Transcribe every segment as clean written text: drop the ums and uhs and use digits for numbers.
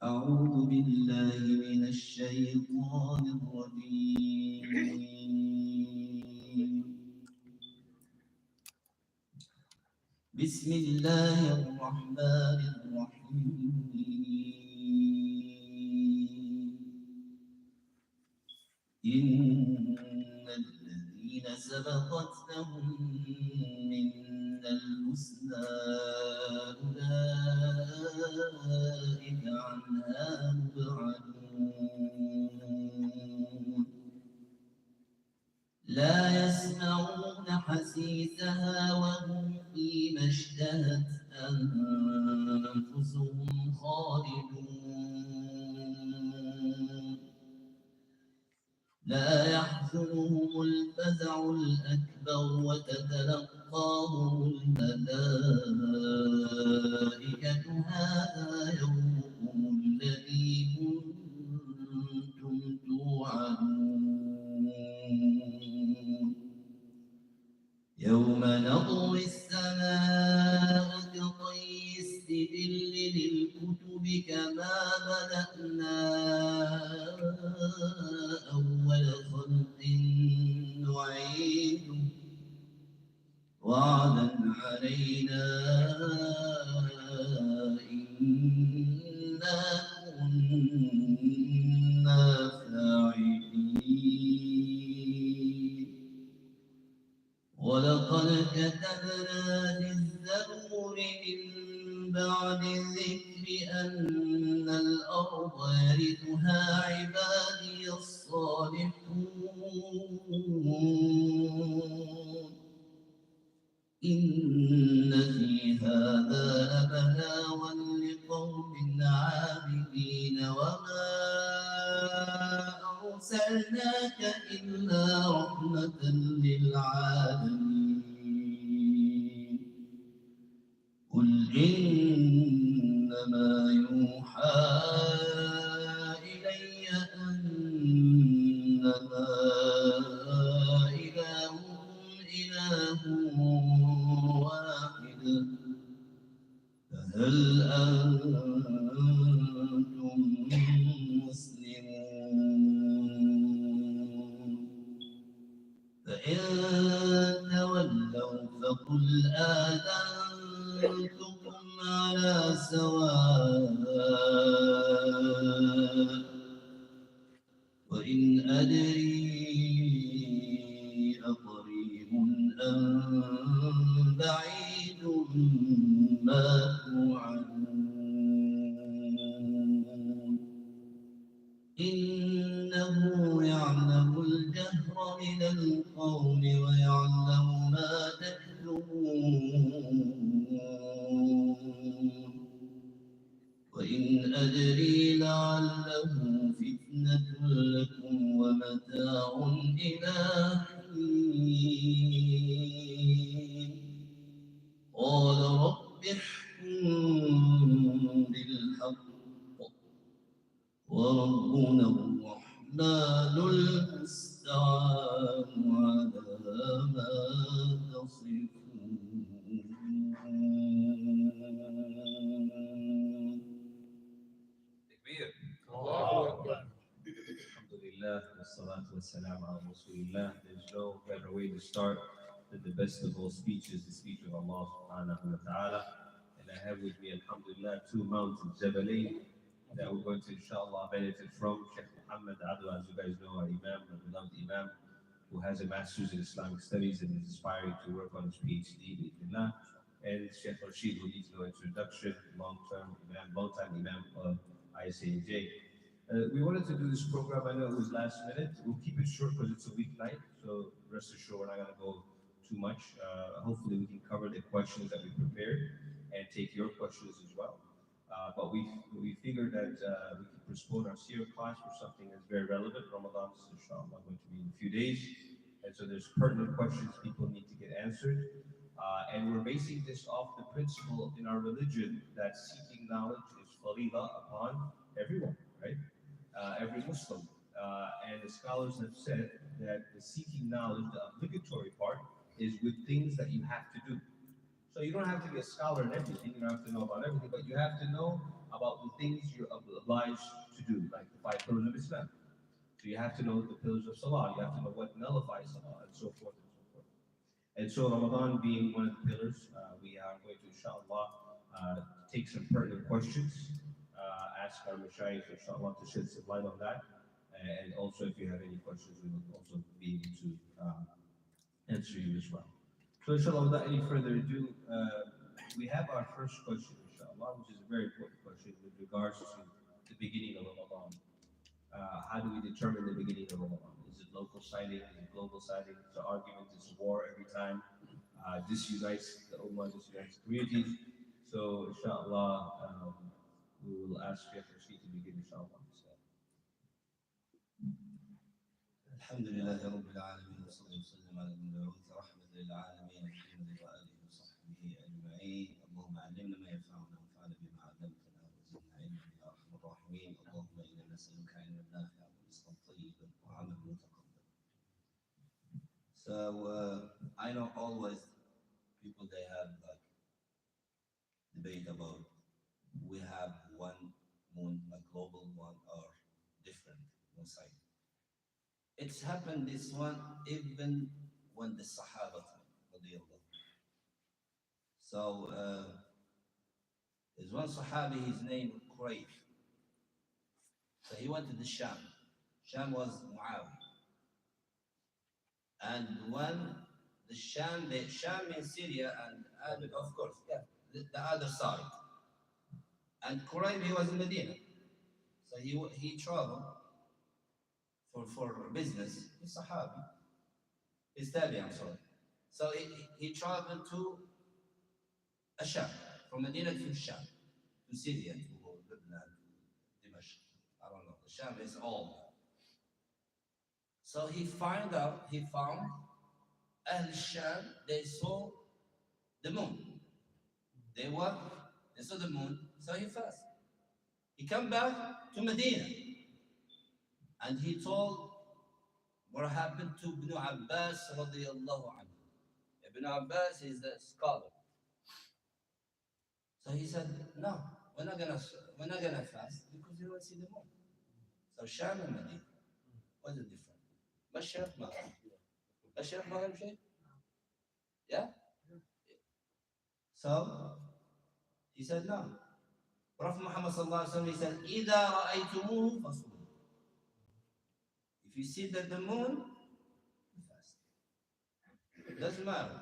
أعوذ بالله من الشيطان الرجيم بسم الله الرحمن الرحيم إن الذين سبقت لهم منا الحسنى أولئك عنها مبعدون لا يسمعون حسيسها وهم فيما اشتهت أنفسهم خالدون لا يحزنهم الفزع الأكبر وتتلقاهم الملائكة هذا يومكم الذي كنتم توعدون يوم نطوي السماء كطي السجل للكتب كما بدأنا أول خلق نعيده وعدا علينا إنا كنا فاعلين ولقد كتبنا في الزبور من بعد الذكر أن الأرض يرثها عبادي الصالحون إن في هذا لبلاغا لقوم عابدين وما أرسلناك إلا رحمة للعالمين قل إنما يوحى إلي أنما إلهكم إله واحد فهل أنتم مسلمون فإن تولوا فقل آذنتكم على سواء وإن أدري أقريب أم بعيد ما توعدون إنه يعلم الجهر من القول ويعلم ما تكتمون وإن أدري لعله فتنة لكم ومتاع والله المستعان على ما تصفون. تكبير. الله أكبر. الحمد لله والصلاة والسلام على رسول الله. There's no better way to start than the best of all speeches, the speech of Allah subhanahu wa ta'ala. And I have with me, alhamdulillah, two mountains, Jabalain, that we're going to, inshallah, benefit from. Sheikh Mohammad, as you guys know, our Imam, our beloved Imam, who has a master's in Islamic studies and is aspiring to work on his PhD, bi'idhnillah. And Sheikh Rashid, who needs no introduction, long-time Imam of ISNJ. We wanted to do this program, I know it was last minute. We'll keep it short because it's a weeknight, so rest assured we're not going to go too much. Hopefully we can cover the questions that we prepared and take your questions as well. But we figured that we could postpone our seer class for something that's very relevant. Ramadan is inshallah going to be in a few days. And so there's pertinent questions people need to get answered. And we're basing this off the principle in our religion that seeking knowledge is faridah upon everyone, right? Every Muslim. And the scholars have said that the seeking knowledge, the obligatory part, is with things that you have to do. So you don't have to be a scholar in everything, you don't have to know about everything, but you have to know about the things you're obliged to do, like the 5 pillars of Islam. So you have to know the pillars of Salah, you have to know what nullifies Salah, and so forth and so forth. And so Ramadan being one of the pillars, we are going to, inshallah, take some pertinent questions, ask our mashayikh, inshallah, to shed some light on that. And also, if you have any questions, we will also be able to answer you as well. So, inshallah, without any further ado, we have our first question, inshallah, which is a very important question with regards to the beginning of Ramadan. How do we determine the beginning of Ramadan? Is it local sighting? Is it global sighting? It's an argument, it's war every time. This unites the Ummah, this unites communities. So, inshallah, we will ask Sheikh Rashid to begin, inshallah. الحمد لله رب العالمين والصلاة والسلام على المبعوث رحمة للعالمين محمد وآله وصحبه أجمعين. اللهم علمنا ما ينفعنا وانفعنا بما علمتنا وزدنا علما يا أرحم الراحمين. اللهم إنا نسألك علما نافعا ورزقا طيبا وعملا متقبلا. So I know always people they have like debate about we have one moon, a global one or different moon site. It's happened this one even when the Sahaba time. So there's one Sahabi, his name was Kurayf. So he went to the Sham. Sham was Muawiyah. And when the Sham in Syria and of course, yeah, the other side. And Kurayf, he was in Medina. So he traveled for business. He's Sahabi. He's Tabi, I'm sorry. So he traveled to Sham, from Medina to Sham, to Syria, to Lebanon, to Dimashq. I don't know. The Sham is all. So he found Ahl Sham, they saw the moon. They saw the moon, so he fasted. He come back to Medina and he told what happened to Ibn Abbas radiyallahu anhu. Ibn Abbas is the scholar. So he said, no, we're not gonna fast because you don't see the moon. So Sham and Medina, what's the difference? Mashriq Maghrib. Mashriq Maghrib شيء? Yeah? So he said no. Prophet Muhammad sallallahu alaihi wasallam, he said, إِذَا رَأَيْتُمُوهُ فَصُومُوا. If you see that the moon, you fast. It doesn't matter.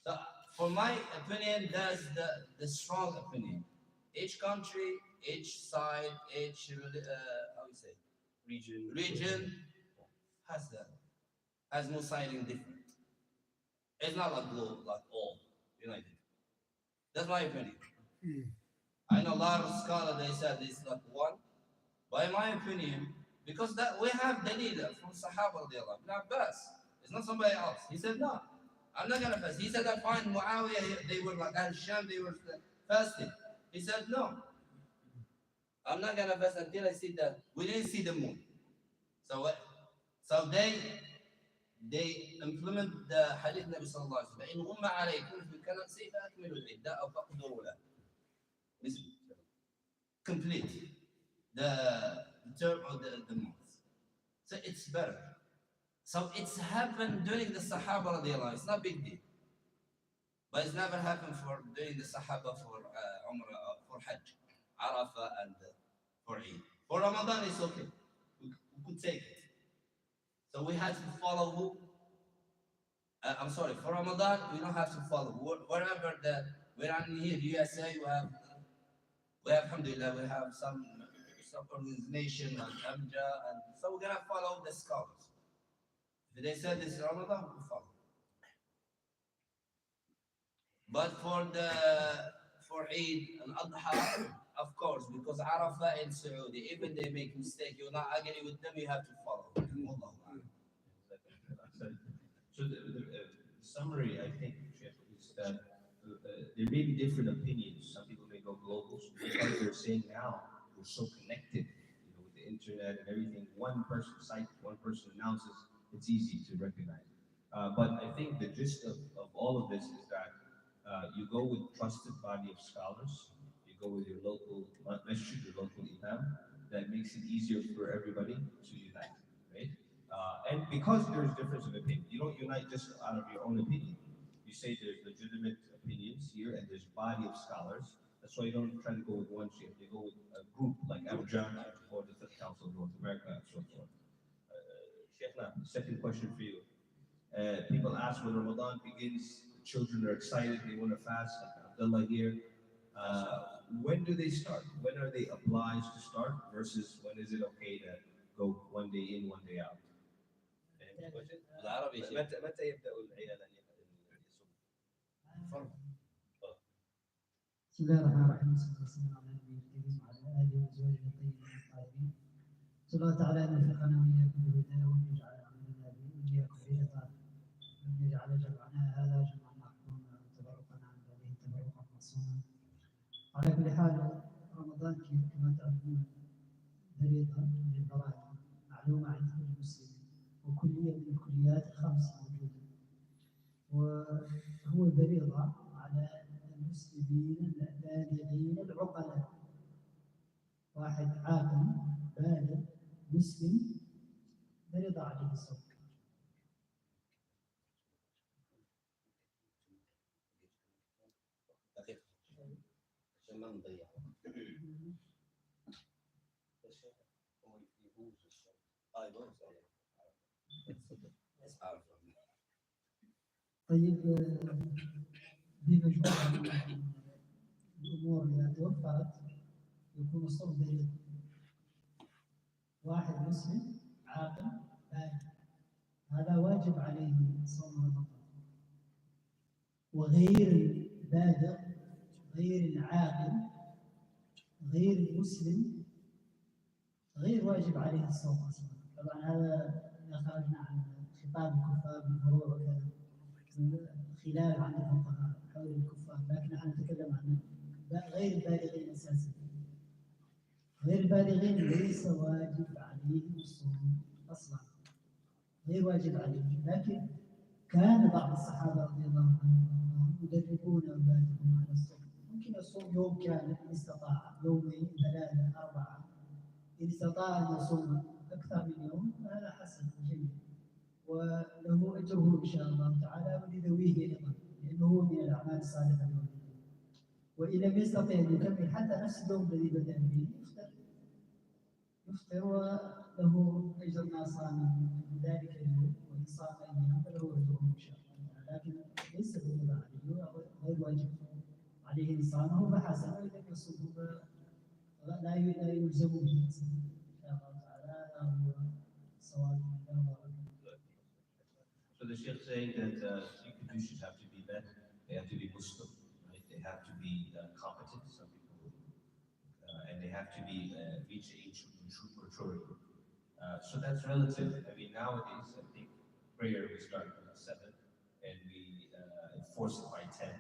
So for my opinion, that's the strong opinion. Each country, each side, each how you say, region has no sighting different. It's not like global, like all united. That's my opinion. I know a lot of scholars, they said it's like one. But in my opinion, because that we have dalil from Sahaba radiallahu Ibn Abbas. It's not somebody else. He said, no, I'm not going to fast. He said, I find Muawiyah, they were like Al-Sham, they were fasting. He said, no, I'm not going to fast until I see that. We didn't see the moon. So they implement the hadith Nabi sallallahu alaihi wasallam. فإن غم عليكم في الكنسي فأكملوا العدة أو فقدروا له. Complete the term of the month. So it's better. So it's happened during the Sahaba radiallahu anhu. It's not a big deal. But it's never happened during the Sahaba for Umrah, for Hajj, Arafah, and for Eid. For Ramadan, it's okay. We could take it. So we had to follow who? I'm sorry, for Ramadan, we don't have to follow. Wherever we're in here, USA, we have, alhamdulillah, we have some organization like Amja, and so we're going to follow the scholars. If they said this is Ramadan, we follow. But for Eid and Adha, of course, because Arafah in Saudi, even they make mistake, you're not agree with them, you have to follow. So the summary, I think, Sheikh, is that there may be different opinions. Some people may go global. So because they're saying now we're so connected, with the internet and everything. One person cites, one person announces. It's easy to recognize. But I think the gist of all of this is that you go with trusted body of scholars. You go with your local masjid, your local imam. That makes it easier for everybody to unite, right? And because there's difference of opinion, you don't unite just out of your own opinion. You say there's legitimate opinions here and there's body of scholars. That's why you don't try to go with one shaykh. You go with a group like Abjan or the Fifth Council of North America and so forth. Sheikhna, second question for you. People ask when Ramadan begins, the children are excited, they want to fast, like Abdullah here. When do they start? When are they obliged to start versus when is it okay to go one day in, one day out? بالعربي متى يبدأ العيال أن يصوموا؟ بسم الله الرحمن الرحيم. صلى الله على النبي الكريم وعلى اله وزوجه الطيبين الطاهرين. صلى الله تعالى ان يوفقنا واياكم بالهدى وان يجعل عملنا واياكم حجه وان يجعل جمعنا هذا جمعا مرحوما وتبرقنا عن بعده تبرقا معصوما. على كل حال رمضان كما تعلمون فريضه من الفرائض معلومه عند كل مسلم وكليه من الكليات الخمس موجوده وهو فريضه على المسلمين البالغين العقلاء. واحد عاقل بالغ مسلم فرض عليه الصوم. عشان ما نضيع طيب بمجموعة من الأمور إذا توفرت يكون الصوم فريضة. واحد مسلم عاقل بالغ هذا واجب عليه صوم رمضان. وغير البالغ غير العاقل غير المسلم غير واجب عليه الصوم اصلا. طبعا هذا اذا خرجنا عن خطاب الكفار بالفروع وكذا خلاف عند الفقهاء حول الكفار، لكن نحن نتكلم عن غير البالغين اساسا. غير البالغين ليس واجب عليهم الصوم اصلا، غير واجب عليهم. لكن كان بعض الصحابه رضي الله عنهم يدربون اولادهم على الصوم. ممكن يصوم يوم كامل ان استطاع، يومين ثلاثه اربعه، ان استطاع ان يصوم اكثر من يوم فهذا حسن وجميل وله اجره ان شاء الله تعالى ولذويه ايضا لانه هو من الاعمال الصالحه اليوميه. وان لم يستطع ان يكمل حتى نفس اليوم الذي بدا به يفطر وله اجر ما صام ذلك اليوم، وان صام ايام فله اجره ان شاء الله، لكن ليس فريضه عليه غير واجب عليه ان صامه فحسن، وان لم يصومه لا يلزم به ان شاء الله تعالى. هذا هو الصواب. So the Sheikh saying that three conditions have to be met. They have to be Muslim, right? They have to be competent, some people, and they have to be reach age of maturity. So that's relative. I mean, nowadays, I think prayer we start at 7 and we enforce it by 10.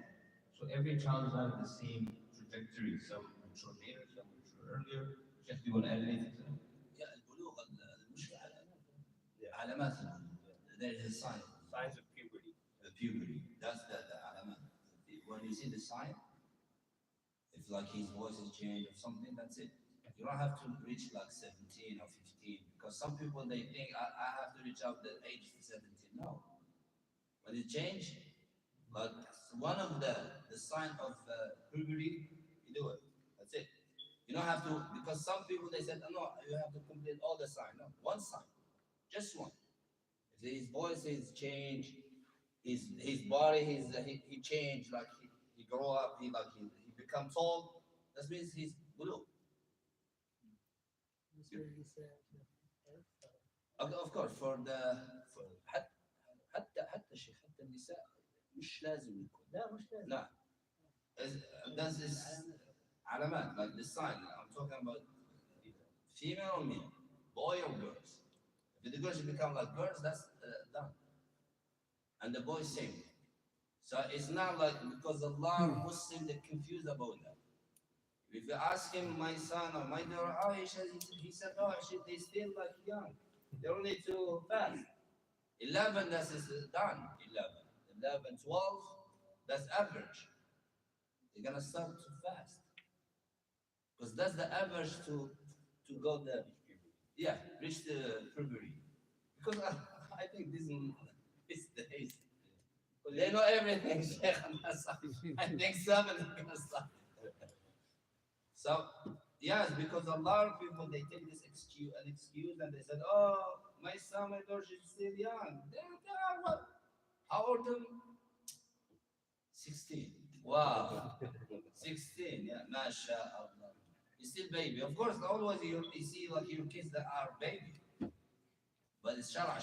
So every child is not at the same trajectory. Some mature later, some mature earlier. Sheikh, do you want to add anything to that? البلوغ المشكلة علامات. There is a sign. Signs of puberty. The puberty. That's the علامات. When you see the sign, if like his voice is changed or something, that's it. You don't have to reach like 17 or 15, because some people they think I have to reach out the age of 17. No. When it change, like one of the sign of puberty, you do it. That's it. You don't have to, because some people they said, oh, no, you have to complete all the sign. No, one sign, just one. If his voice is changed, his body, he changed, like he grow up, he become tall. That means he's blue. Of course, for حتى الشيخ حتى النساء مش لازم يكون. لا مش لازم. لا. That's this علامات, like the sign. I'm talking about female or male, boy or girls. If the girls become like girls, that's done. And the boy same. So it's not like, because a lot of Muslims they're confused about that. If you ask him, my son or my daughter, oh, he said, oh, they still like young. They don't need to fast. 11, that's done. 11, 12, that's average. They're gonna start to fast, because that's the average to go there. Yeah, reach the puberty. Because I think this is the age. They know everything. I think 7 is gonna start. So yes, because a lot of people they take this excuse and they said, oh, my son, my daughter is still young. They are what? How old are you? 16. Wow. 16, yeah, mashallah. You're still baby. Of course, always you see like your kids that are baby. But it's shara.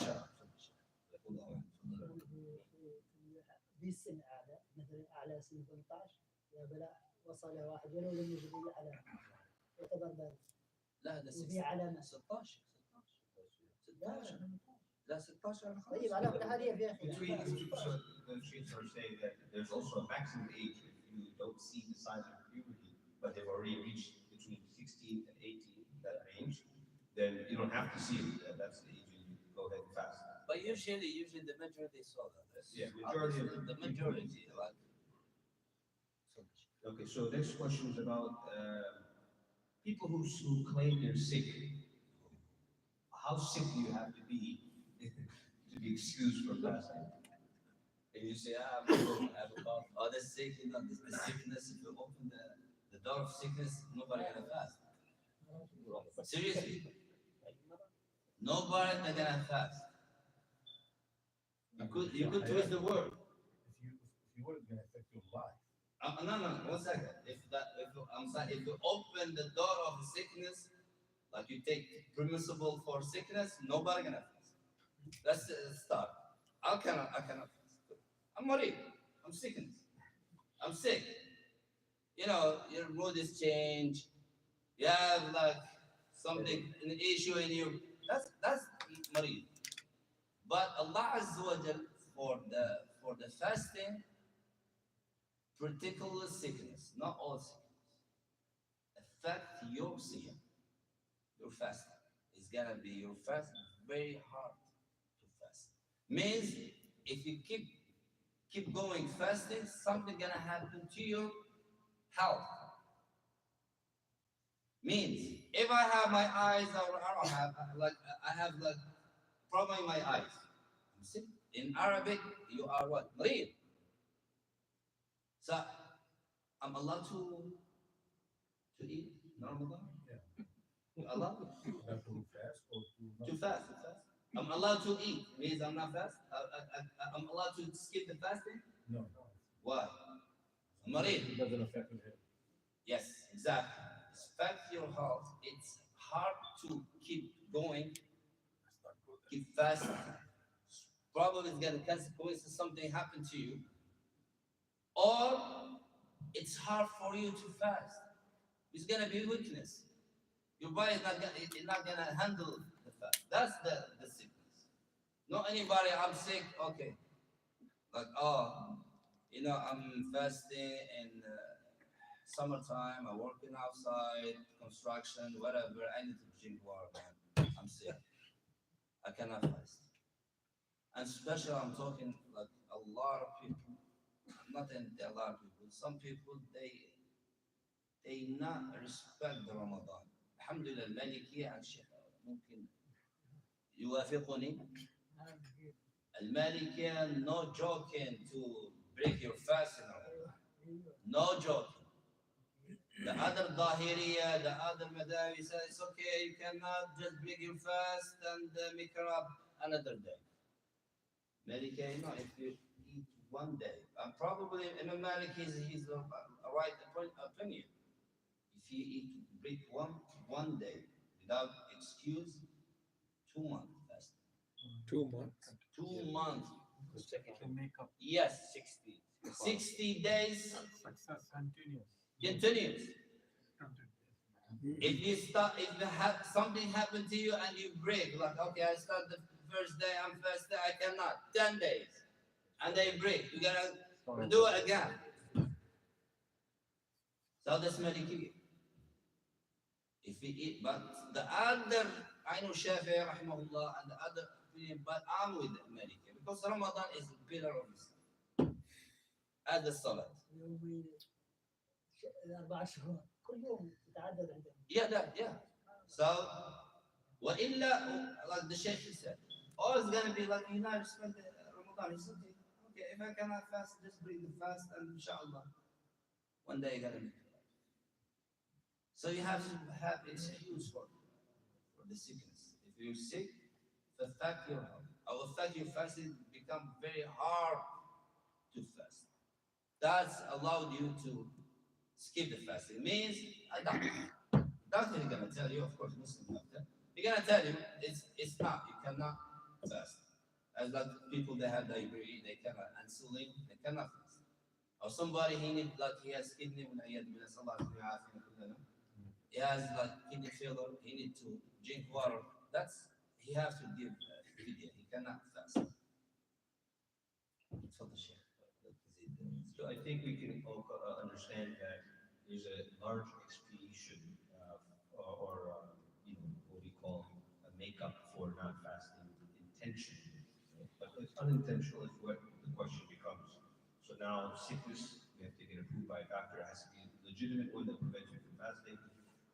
في السن اعلى مثلا اعلى سن 18 يا بلا وصل واحد ولو لم يجد الا علامه يعتبر بالغ. لا ده وفي علامه 16. لا 16. طيب على كل حال هي في اخي. Between so the Rashid are saying that there's also a maximum age if you don't see the signs of puberty, but they've already reached between 16 and 18, that range, then you don't have to see it. That's the age you go ahead and fast. But usually the majority saw that. Yeah, majority of the majority like. Okay, so next question is about people who claim they're sick. How sick do you have to be excused from fasting? And you say, I have a cough. Oh, that's sick. You know, the sickness. If you open the door of sickness, nobody gonna fast. Seriously, nobody gonna fast. You could twist the word. If you were, it's going to affect your life. No, 1 second. If you open the door of sickness, like you take permissible for sickness, nobody gonna fast. Let's start. I cannot fast. I'm worried. I'm sick. You know, your mood is changed. You have like something, an issue in you. That's worried. But Allah Azza wa Jal for the fasting, particular sickness, not all sickness, affect your siyam, your fasting. It's gonna be your fast very hard to fast. Means if you keep going fasting, something gonna happen to your health. Means if I have my eyes or I don't have I have like problem in my eyes. I'm sick. In Arabic, you are what? Marid. So I'm allowed to eat in Ramadan? Yeah. Allah? Have to fast or To fast. I'm allowed to eat. Means I'm not fast. I'm allowed to skip the fasting? No. Why? I'm Marid. It doesn't affect your head. Yes, exactly. It's affect your health. It's hard to keep going, keep fasting. Probably it's gonna consequence something happen to you, or it's hard for you to fast. It's gonna be weakness. Your body is not gonna handle the fast. That's the sickness. Not anybody. I'm sick. Okay, like you know, I'm fasting in summertime. I'm working outside, construction, whatever. I need to drink water, man. I'm sick. I cannot fast. And especially I'm talking like a lot of people, not a lot of people, some people they not respect the Ramadan. Alhamdulillah, المالكية عن شيخ ممكن يوافقني. المالكية no joking to break your fast in Ramadan. No joking. The other Dahiriya, the other Madawi says it's okay, you cannot just break your fast and make it up another day. Maliki, no, if you eat one day, and probably Imam Malik he's the right opinion. If you break one day without excuse, 2 months fasting. 2 months. 2 months. To make up Yes, 60 days success continuous. continuous. If you start, if something happened to you and you break, like okay, I start the first day, I'm fasting, I cannot, 10 days, and they break, you gotta do it again. So that's Maliki. If we eat, but the other, I know Shafi'i rahimahullah and the other opinion, but I'm with Maliki because Ramadan is the pillar of Islam. At the Salat. يومين 4 شهور كل يوم تتعدد عندهم. Yeah. So, وإلا, like the Sheikh said, all is gonna be like you not respect Ramadan. He said, okay, if I cannot fast, just break the fast and inshallah, one day you're gonna make it. So you have to have excuse for the sickness. If you're sick, the fact your health, or the fact your fasting become very hard to fast. That's allowed you to skip the fast. It means a doctor is gonna tell you, of course, Muslim doctor, he's gonna tell you it's not, you cannot fast. As like people that have diabetes, they cannot, insulin, they cannot fast. Or somebody he has kidney, he has like kidney failure, he need to drink water. That's he has to give fidya. He cannot fast. So I think we can all understand that there's a large expiation or what we call a makeup for not fasting intentionally. Right? But it's unintentional is what the question becomes. So now sickness, we have to get approved by a doctor. It has to be a legitimate one that prevents you from fasting.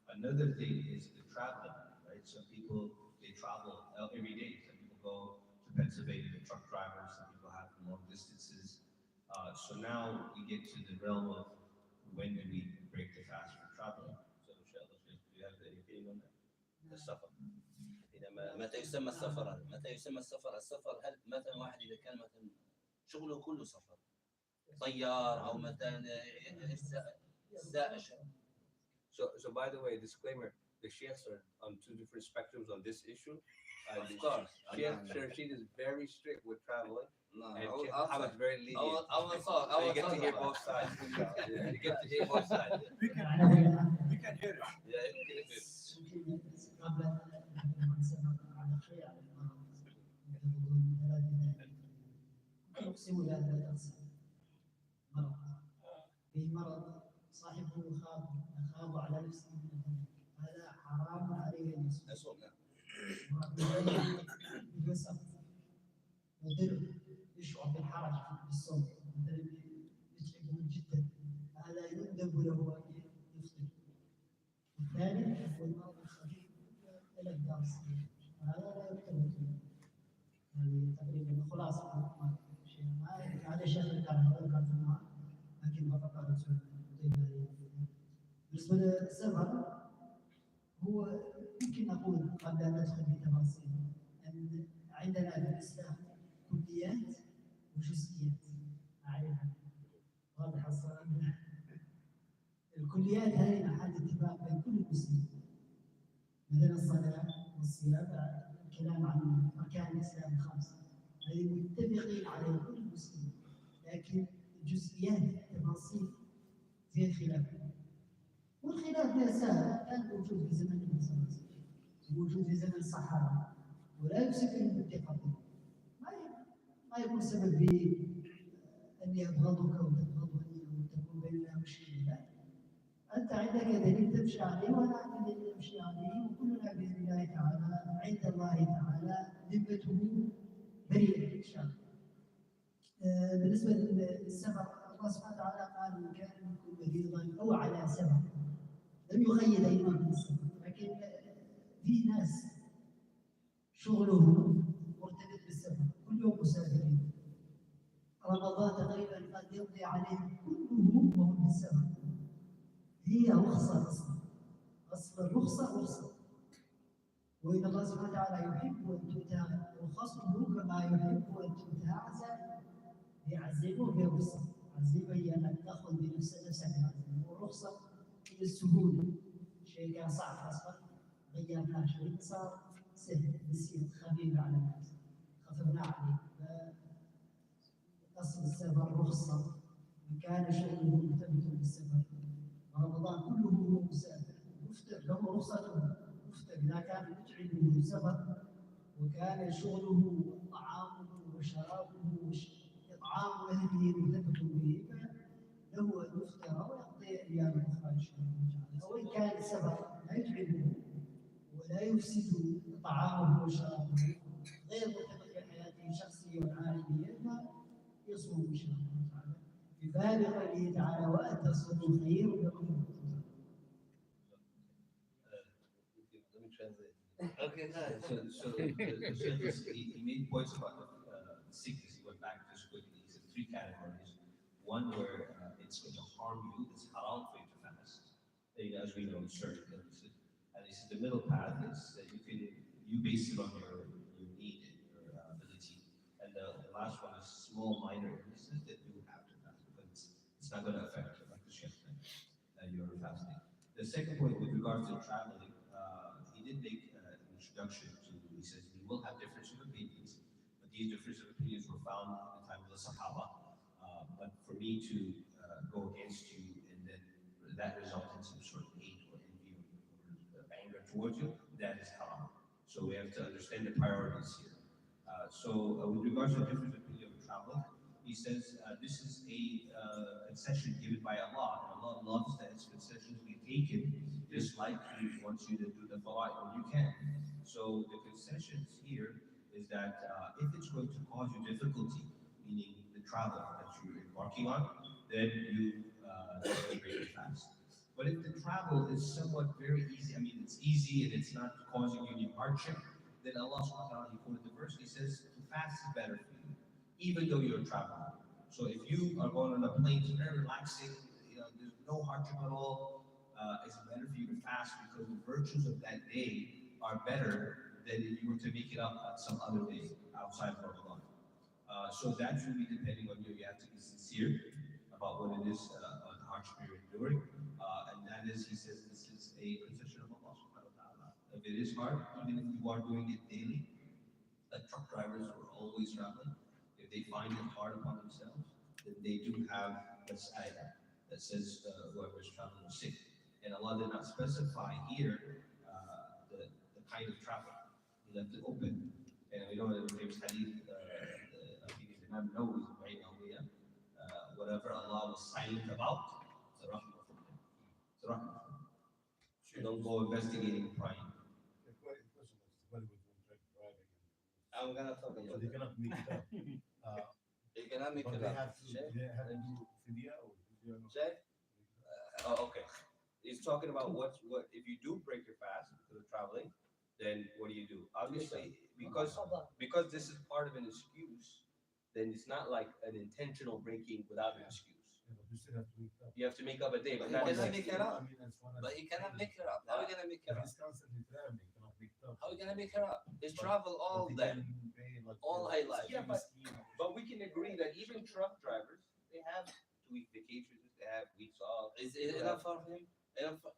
Another thing is the traveling, right? Some people, they travel every day. Some people go to Pennsylvania, the truck drivers. Some people have long distances. So now we get to the realm of when do we break the fast for traveling? So inshallah, do you have any opinion on that? The safar. متى يسمى السفر؟ متى يسمى السفر؟ السفر هل مثلا واحد إذا كان مثلا شغله كله سفر طيار أو مثلا سائح. So by the way, disclaimer, the sheikhs are on 2 different spectrums on this issue. Of course. Sheikh Rashid is very strict with traveling. No, And I Sheikh will Mohammad is very lenient. I will talk. So you get to hear both sides. Yeah, you get to hear both sides. We can hear it. Yeah, you can hear it. ممكن قبل أن نسافر على خير على المرض يقولون 3 دقائق يقسموا إلى 3 أقسام. مرض به مرض صاحبه خاض على نفسه من الذنب، هذا حرام عليه أن يصوم. يوسف مضر يشعر بالحرج في الصوم مثلا يتعبه جدا، هذا يندب له أن يفطر. الثالث هو المرض الخفيف التلف دارسي، وهذا لا يكتب فيه. هذه تقريبا خلاصة هذا شيخ الكلام هذا كان لكن فقط بالنسبة للسفر هو يمكن نقول قبل أن ندخل في تفاصيل أن عندنا في الإسلام كليات وجزئيات أعرفها واضح الصراحة. الكليات هذه محل اتفاق بين كل المسلمين، مثلا الصلاة والصيام، الكلام عن أركان الإسلام ال5 هذه متفقين عليها كل المسلمين، لكن الجزئيات التفاصيل فيها الخلاف، والخلاف لا سهل كان موجود في زمن النبي صلى الله عليه وسلم، موجود في زمن الصحابة، ولا يمسكن باتفاقهم، ما يكون سبب في أني أبغضك وتبغضني وتكون بيننا مشكلة. لا، أنت عندك دليل تمشي عليه وأنا عندي دليل أمشي عليه، وكلنا بإذن الله تعالى عند الله تعالى ذمته بريئة إن شاء الله. بالنسبة للسفر الله سبحانه وتعالى قال إن كان منكم مريضا أو على سفر، لم يقيد أيضا بالسفر، لكن في ناس شغله مرتبط بالسفر، كل يوم مسافرين. رمضان تقريبا قد يقضي عليه كله وهو بالسفر. هي رخصة أصلا، أصل الرخصة رخصة، وإن الله سبحانه وتعالى يحب أن تؤتى رخصه كما يحب أن تؤتى عزائمه. يعزمه برخصة، عزيمة هي أنك تأخذ نفسك العزيمة، والرخصة هي السهولة. شيء كان صعب أصلا غيرناه شوي صار سهل بسيط خفيف على الناس، خففناه عليه. أصل السفر رخصة، وكان شغله مرتبط بالسفر. رمضان كله هو مسافر، مفتر له رخصته، مفتر لا كان يتعبه السفر، وكان شغله طعامه وشرابه إطعام أهله مرتبط به، فله أن يفطر ويقضي أيام أخرى إن شاء الله تعالى. وإن كان السفر لا يتعبه ولا يفسد طعامه وشرابه، غير مرتبط بحياته الشخصية والعائلية، يصوم إن شاء الله تعالى بباب قوله تعالى وأن تصوموا خير لكم. Let me translate. Okay, nice. So the Sheikh, he made points about the sickness. He went back just quickly. He said 3 categories. One where it's going to harm you, it's haram for you to fast. As we know, certain illnesses. And he said the middle path is that you base it on your need and your ability. And the last one is small minor illnesses that you have to fast because it's not going to affect you, like the Sheikh said, your fasting. The second point with regards to traveling, he did make an introduction to, he says, we will have difference of opinions, but these differences of opinions were found at the time of the Sahaba. But for me to go against you and then that result in some sort of hate or envy or anger towards you, that is haram. So we have to understand the priorities here. With regards to the difference of opinion of traveling, he says this is a concession given by Allah, and Allah loves that his concessions be taken, just like He wants you to do the fara'id when you can. So the concessions here is that if it's going to cause you difficulty, meaning the travel that you're embarking on, then you break your fast. But if the travel is somewhat very easy, I mean it's easy and it's not causing you any hardship, then Allah subhanahu wa ta'ala, he quoted the verse, he says to fast is better for you, even though you're traveling. So if you are going on a plane, it's very relaxing, there's no hardship at all, it's better for you to fast because the virtues of that day are better than if you were to make it up on some other day outside of Ramadan. So that's really depending on you. You have to be sincere about what it is on the hardship you're enduring. And that is, he says, this is a concession of Allah subhanahu wa ta'ala. If it is hard, even if you are doing it daily, like truck drivers who are always traveling, if they find it hard upon themselves, then they do have this ayah that says whoever is traveling is sick. And Allah did not specify here the kind of travel. He left it open. And we know that the famous hadith, I think it's Imam Nawawi, right now, whatever Allah was silent about, it's a rahmah from Him. It's a rahmah from Him. So don't go investigating prying. The question was somebody was doing drink driving. I'm gonna talk So about they it. cannot make it up. You cannot make But it they up. have to do fidya or fidya. Jay? Okay. He's talking about what if you do break your fast because of traveling, then what do? Obviously, because this is part of an excuse, then it's not like an intentional breaking without an excuse. Yeah, but you still have to make it up. You have to make up a day, but You not cannot like, make it up. I mean, that's one. But you cannot make it up. How are you gonna make it If up? he's constantly traveling, you cannot make it up. How are you gonna make it up? It's travel all But he day. can pay, like, All for- life. Yeah, but we can agree that even truck drivers, they have 2-week vacations, they have weeks off. Is it enough for him? Enough for...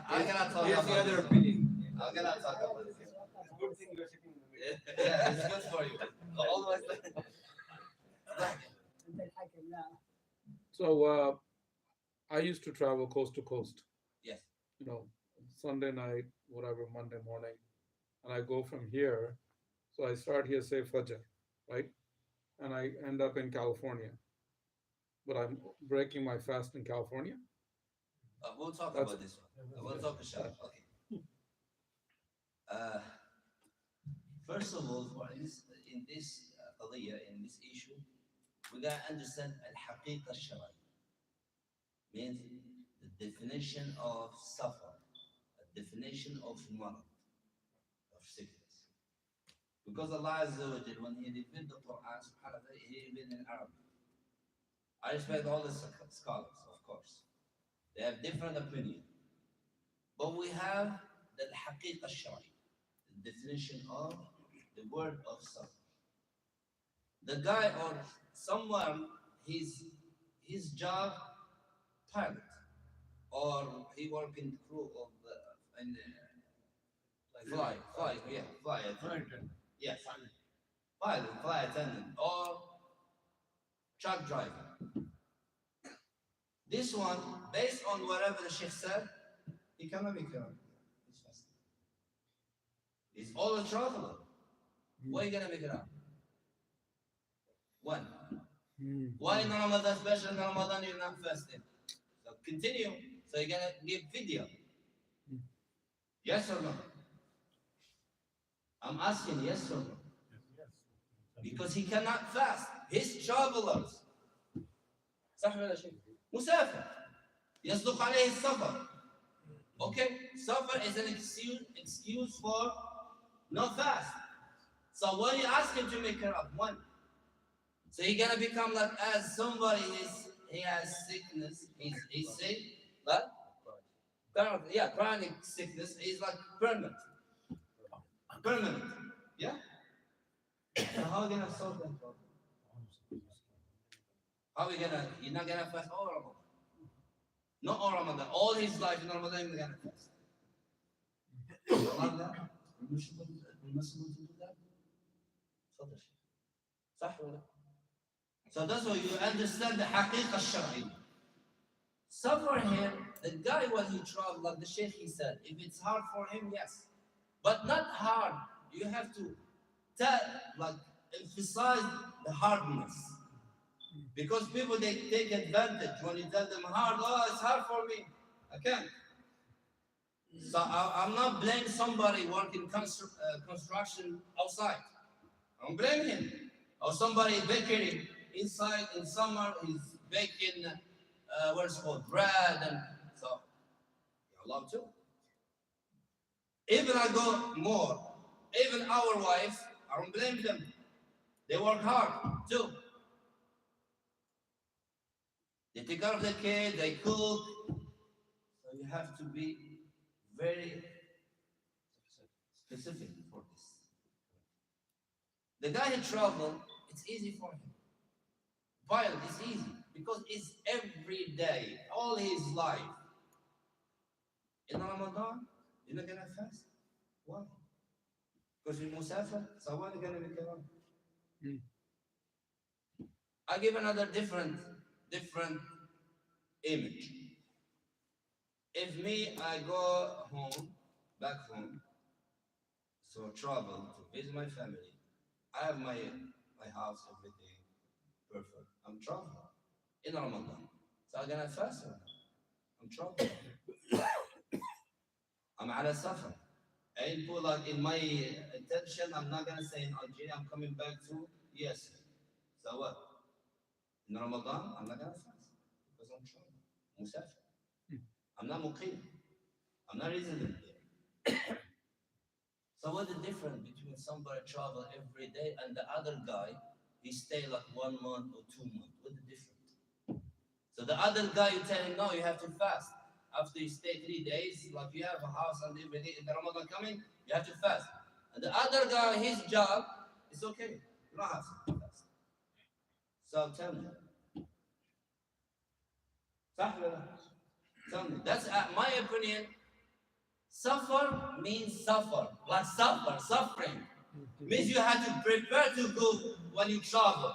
I cannot talk Here's about the other this. opinion. I cannot talk about this. It's a good thing you're sitting in the middle. Yeah, it's good for you. Always. So I used to travel coast to coast. Yes. Sunday night, whatever, Monday morning, and I go from here. So I start here, say Fajr, right? And I end up in California. But I'm breaking my fast in California. We'll talk That's- about this one. We'll talk inshallah. Okay. First of all, in this قضية, in this issue, we gotta understand الحقيقة الشرعية. Means the definition of suffer, the definition of marad, of sickness. Because Allah Azza wa Jal, when He revealed the Quran, subhanahu wa ta'ala, He revealed in Arabic. I respect all the scholars, of course. They have different opinions. But we have the haqiqa shari, the definition of the word of suffer. The guy or someone, his job, pilot, or he work in crew of fly, yes, pilot, flight attendant, or truck driver. This one, based on whatever the Sheikh said, he cannot make it up. It's fast. He's all a traveler. Why are you gonna make it up? One. Why in Ramadan, especially in Ramadan, you're not fasting? So continue. So you're gonna give video. Yes or no? I'm asking yes or no? Because he cannot fast. His travelers. صح ولا شيء؟ مسافر. يصدق عليه السفر. Okay, suffer is an excuse for no fast. So what do you ask him to make it up? One. So he's gonna become like as somebody he has sickness, he's sick, but chronic sickness is like permanent. Yeah? So how are we gonna solve that problem? How are we gonna, you're not gonna fast all Ramadan. Not all Ramadan, all his life in Ramadan you're gonna fast. So that's why you understand the haqiqa al-shar'i. Suffer here, the guy when he traveled, like the Sheikh he said, if it's hard for him, yes. But not hard. You have to emphasize the hardness. Because people, they take advantage when you tell them hard. Oh, it's hard for me. I can't. So I'm not blaming somebody working construction outside. I don't blame him. Or somebody baking inside in summer, he's baking, what's it called, bread. And so, you're allowed to. Even I go more. Even our wives, I don't blame them. They work hard too. They take care of the kids, they cook. So you have to be very specific for this. The guy who traveled, it's easy for him. Wild is easy because it's every day, all his life. In Ramadan, you're not gonna fast. Why? Because you're musafir. So why are you gonna make it up? I give another different image. If me, I go home, back home, so travel to visit my family. I have my house, everything perfect. I'm traveling in Ramadan. So I'm gonna fast or not? I'm traveling. I'm ala safar. I put like in my intention, I'm not gonna say in Algeria, I'm coming back to yes. So what? In Ramadan, I'm not gonna fast because I'm traveling. Musafir. I'm not muqim. I'm not resident there. So what's the difference between somebody travel every day and the other guy, he stay like 1 month or 2 months? What's the difference? So the other guy, you tell him, no, you have to fast. After you stay 3 days, like you have a house and every day, in the Ramadan coming, you have to fast. And the other guy, his job, is okay. You don't have to fast. So tell me. Tell me. That's my opinion. Suffer means suffer. Like suffering. Means you have to prepare to go when you travel.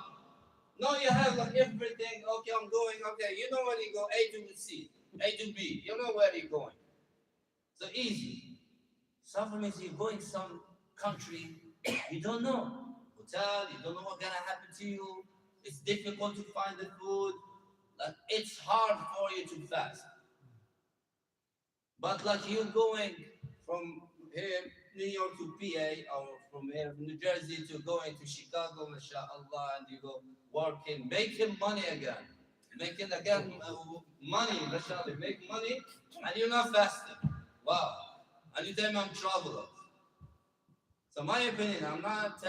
No, you have like everything. Okay, I'm going. Okay, you know where you go. A to C, A to B. You know where you're going. So easy. Suffer means you're going some country you don't know. Hotel, you don't know what's gonna happen to you. It's difficult to find the food. Like it's hard for you to fast. But like you going from here, New York to PA, or from here, from New Jersey to going to Chicago, mashallah, and you go working, making money again. Making again money, mashallah, make money, and you're not fasting. Wow. And you tell me I'm traveler. So my opinion, I'm not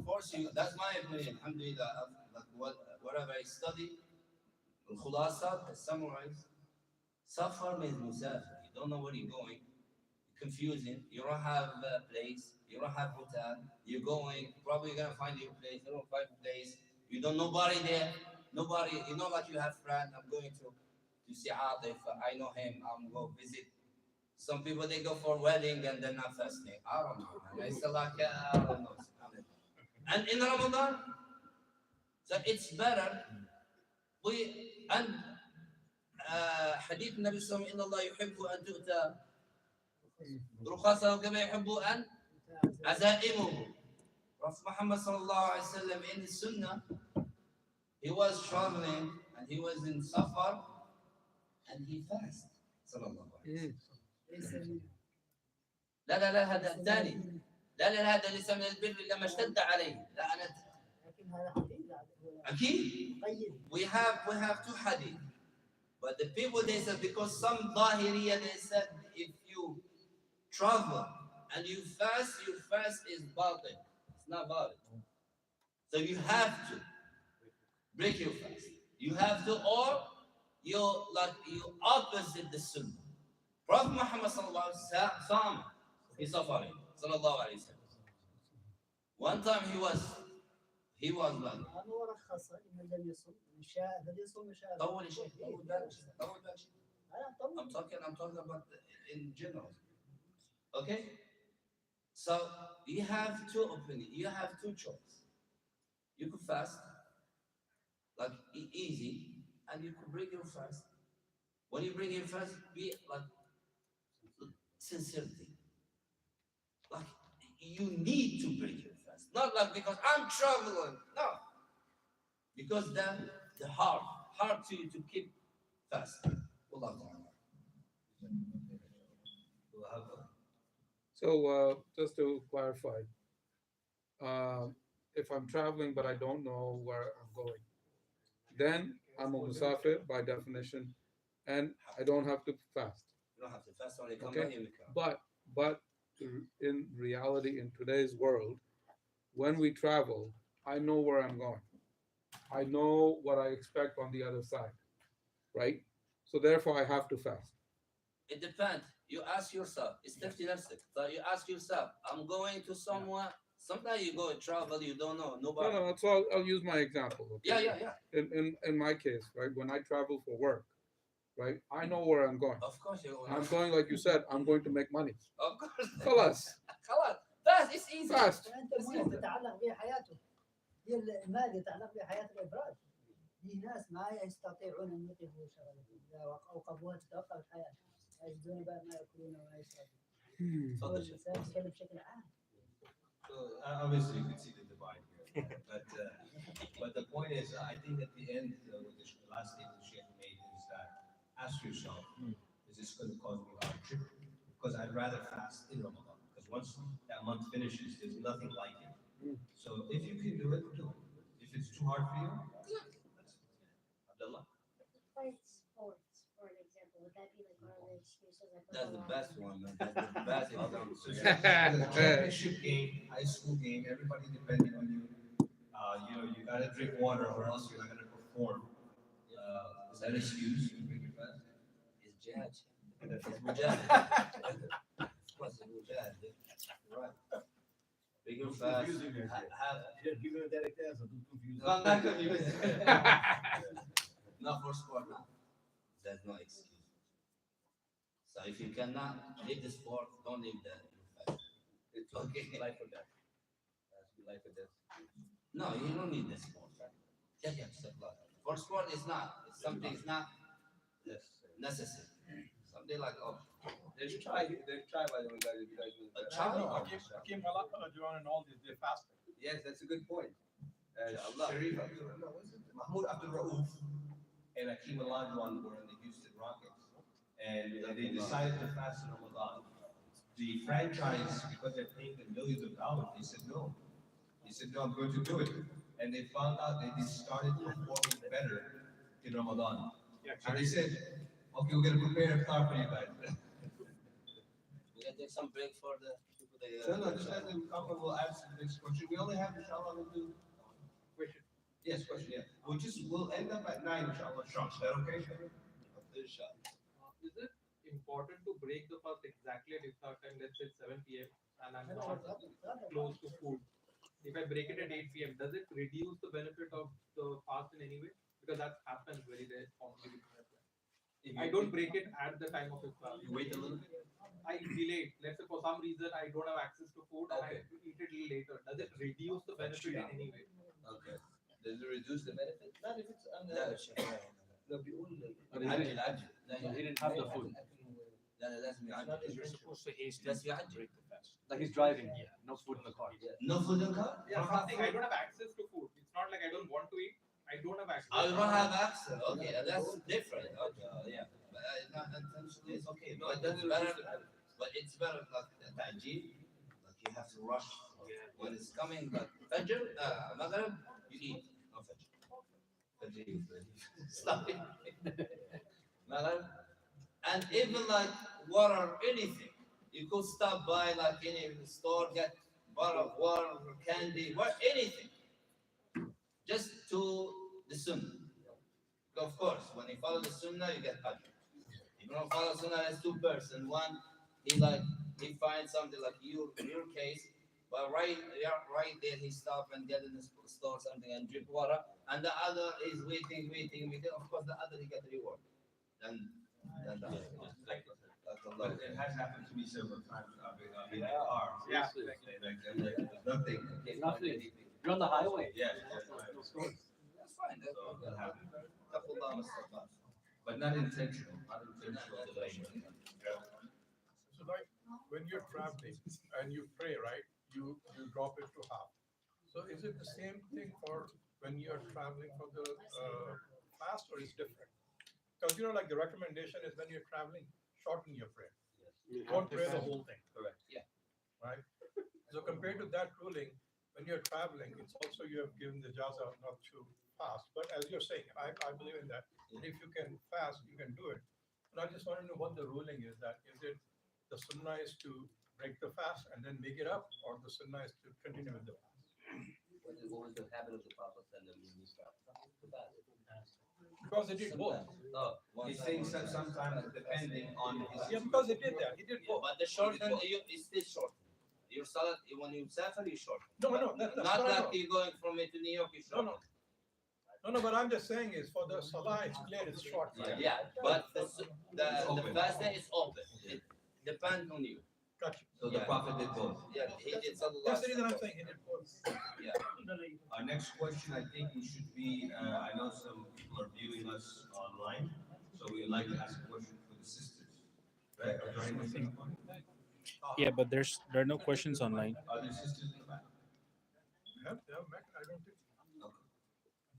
forcing you. That's my opinion. Alhamdulillah, like whatever I study, al-khulasa, I summarize. Safar means musafir. You don't know where you're going. Confusing. You don't have a place. You don't have hotel. You're going. Probably you're gonna find your place. You don't find a place. You don't nobody there. Nobody. You know, like you have friend. I'm going to see Atif. I know him. I'm going to visit. Some people they go for wedding and they're not fasting. I don't know. I say like I don't know. And in Ramadan, so it's better. And حديث النبي صلى الله عليه وسلم إن الله يحب أن تؤتى رخصه كما يحب أن عزائمه. Prophet Muhammad sallallahu alaihi wasallam in his sunnah, he was traveling and he was in Safar and he fasted. sallallahu alaihi wasallam. لا لا لا هذا الثاني. لا لا هذا ليس من البر لما اشتد عليه. لا أنا أكيد. We have two hadith. But the people they said, because some Zahiriya they said if you travel and you fast, your fast is batil. It's not valid. So you have to break your fast. You have to, or you opposite the sunnah. Prophet Muhammad sallallahu alaihi wasallam. One time he was like طول شيء. I'm talking about in general. Okay? So you have two opinions. You have two choices. You could fast, like easy, and you could break your fast. When you bring your fast, be like sincerity. Like you need to break your fast. Not like because I'm traveling. No. Because the hard to keep fast. So just to clarify, if I'm traveling but I don't know where I'm going, then I'm a musafir by definition, and I don't have to fast. You don't have to fast when you come Okay? back in the car. But in reality, in today's world, when we travel, I know where I'm going. I know what I expect on the other side, right? So therefore, I have to fast. It depends. You ask yourself. استفتي نفسك. So you ask yourself. I'm going to somewhere. Sometimes you go and travel. You don't know nobody. No. So I'll use my example. Okay? Yeah. In my case, right, when I travel for work, right, I know where I'm going. Of course you. I'm going, like you said, I'm going to make money. Of course. خلاص. Fast. It's easy. Fast. تتعلق بها حياته. هي المال يتعلق بها حياة الإبراج. في ناس ما يستطيعون أن يقفوا شغلهم أو قبوها تتوقف الحياة. يجدون بقى ما يأكلون وما يشربون. هو الإنسان يتكلم بشكل عام. So obviously you can see the divide here, but the point is, I think at the end, what the last statement the Sheikh made is that ask yourself, is this going to cause me hardship? Because I'd rather fast in Ramadan, because once that month finishes, there's nothing like it. So if you can do it, do it. If it's too hard for you, Abdullah. Play sports, for an example, would that be like one of the excuses? Like, That's the best one, man. That's the best example. So the championship game, high school game, everybody depending on you. You gotta drink water or else you're not gonna perform. Is that an excuse to bring your fast? It's jihad. It's mujahid. Of course, it's mujahid. Right. Bigger fast. You're giving a direct answer. Don't confuse No, I'm not confused. Not for sport now. There's no excuse. So if you cannot leave the sport, don't leave the fast. It's okay. Life or death. Has to be life or death. No, you don't need the sport. Yeah. For sport, it's not. It's something. It's not necessary. Something like There's try by the way, guys. If you guys will. a child. Hakim Alajuan and all this, they fasted. Yes, that's a good point. Sharif Mahmoud Abdul Rauf and Hakim Olajuwon were in the Houston Rockets, and they decided to fast in Ramadan. the franchise, because they're paying them millions of dollars, they said no. He said, no, I'm going to do it. And they found out that they started performing better in Ramadan. And they said, okay, we're going to prepare a car for you guys. We can take some break for the people No, just let them come and we'll answer the next question. We only have, inshallah, we'll do. Question. Yes, question, yeah. We'll end up at 9, inshallah. Is that okay? Inshallah. Is it important to break the fast exactly at iftar time, let's say 7 p.m. and I'm not close to food? If I break it at 8 p.m., does it reduce the benefit of the fast in any way? Because that happens very rare commonly with my friends. I don't break it at the time of iftar. You wait a little bit? I delay it. Let's say for some reason I don't have access to food and Okay. I eat it a little later. Does it reduce the benefit in any way? Okay. Does it reduce the benefit? Not if it's under. لا شيخ No, بيقول العجل العجل لا He didn't have the food. لا لا لازم يعجل. You're supposed to hasten That's to your idea. break the fast. Like he's driving, no food in the car. No food in the car? Yeah, something I don't have access to food. It's not like I don't want to eat. I don't have access. I don't have access. Okay, that's different. Okay, yeah. But not intentionally, it's okay. No, it But doesn't it's better. reduce the benefit. But it's better like ta'jeel. Like you have to rush. When it's coming, like Fajr, Maghrib, you eat. No Fajr. Fajr. Stop it. Maghrib. And even like water, anything. You could stop by like any store, get bottle of water, candy, what anything. Just to the sunnah. Of course, when you follow the sunnah, you get ajr. If you don't follow sunnah, there's two persons. One, he finds something like your case, but right there he stop and get in the store something and drink water, and the other is waiting. Of course, the other he get the reward. And the other. But it has happened to me several times. I've been in the car. Yeah. Nothing. Nothing. You're on the highway. Yeah. That's fine. So that happens. Couple dollars for that. But not intentional. Not intentional delay. So like when you're traveling and you pray, right? You drop it to half. So is it the same thing for when you're traveling for the fast, or is it different? Because like the recommendation is when you're traveling, shorten your prayer. Don't pray the whole thing. Correct. Yeah. Right? So compared to that ruling, when you're traveling, it's also you have given the jaza not to fast. But as you're saying, I believe in that. And if you can fast, you can do it. But I just want to know what the ruling is. That is it the sunnah is to break the fast and then make it up, or the sunnah is to continue with the fast? What was the habit of the Prophet and the Muslim? Because he did both. Oh, He's saying sometimes depending on his. Yeah, because he did that. He did both. But the shorten, it's still short. Your salat, when you suffer, you short. No, that's Not what I like know. you're going from here to New York, you short. No, but I'm just saying is for the salah, it's clear it's short. Yeah, but the fasting is open. It depends on you. Gotcha. So the Prophet did both. Yeah, he did sallallahu That's the reason I'm alaihi saying he did both. Our next question, I think we should be, I know some people are viewing us online, so we would like to ask a question for the sisters. Right? Are there any sisters online? Yeah, but there are no questions online. Are there sisters in the back? Yeah, Mac, I don't think.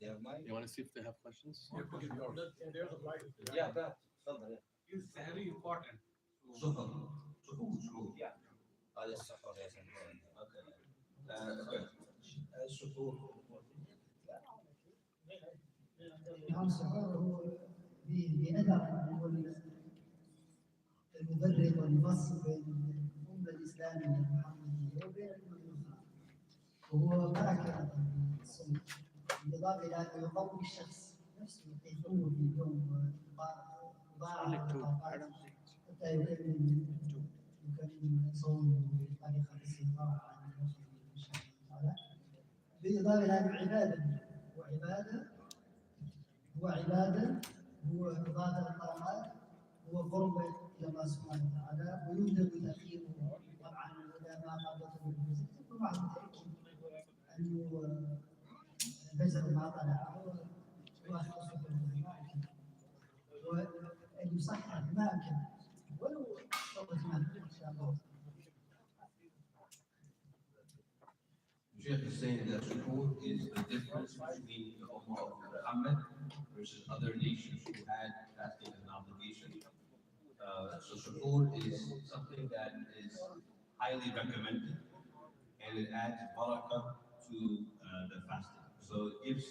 They have mine. You want to see if they have questions? You could give yours. There's a light. Yeah, that. Tafadhal. It's very important. Suhoor. Suhoor. Yeah. هذا السحور يا سيدي. Okay. نعم السحور هو بأثر هو المبرر والفصل بين الأمة الإسلامية المحمدية وبين الأمة الأخرى، وهو بركة للصوم، بالإضافة إلى أنه يقوي الشخص نفسه بحيث هو في اليوم ضاع حتى يكمل صومه بطريقة الاستغفار عن نفسه إن شاء الله تعالى. بالإضافة إلى أنه عبادة هو إضافة الطاعات، هو قرب إلى الله سبحانه وتعالى، ويندب تأخيره طبعا إذا ما قابلته بالجزء، طبعا متأكد أنه الفجر ما طلع وآخر صبح وأن يصحح ما أمكن ولو وقت ما إن شاء الله. Sheikh is saying that suhoor is the difference between the Ummah of Muhammad versus other nations who had fasting as an obligation. So suhoor is something that is highly recommended, and it adds barakah to the fasting. So it gives,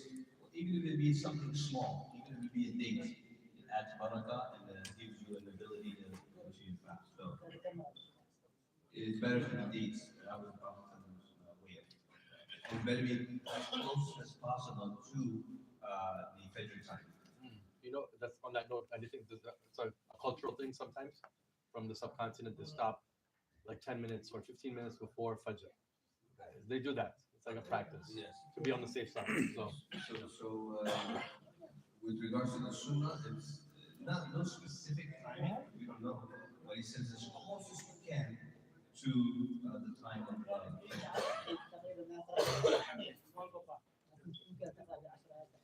even if it be something small, even if it be a date, it adds barakah and gives you an ability to continue to fast. So it's better for the dates. That was the Prophet's way of. It's better to be as close as possible to the Fajr time. You know, that's on that note, I think it's a cultural thing sometimes from the subcontinent to stop like 10 minutes or 15 minutes before Fajr. They do that. It's like a practice. Yes. To be on the safe side. So with regards to the Sunnah, it's not no specific timing. We don't know, but he says as close as you can to the time of Fajr.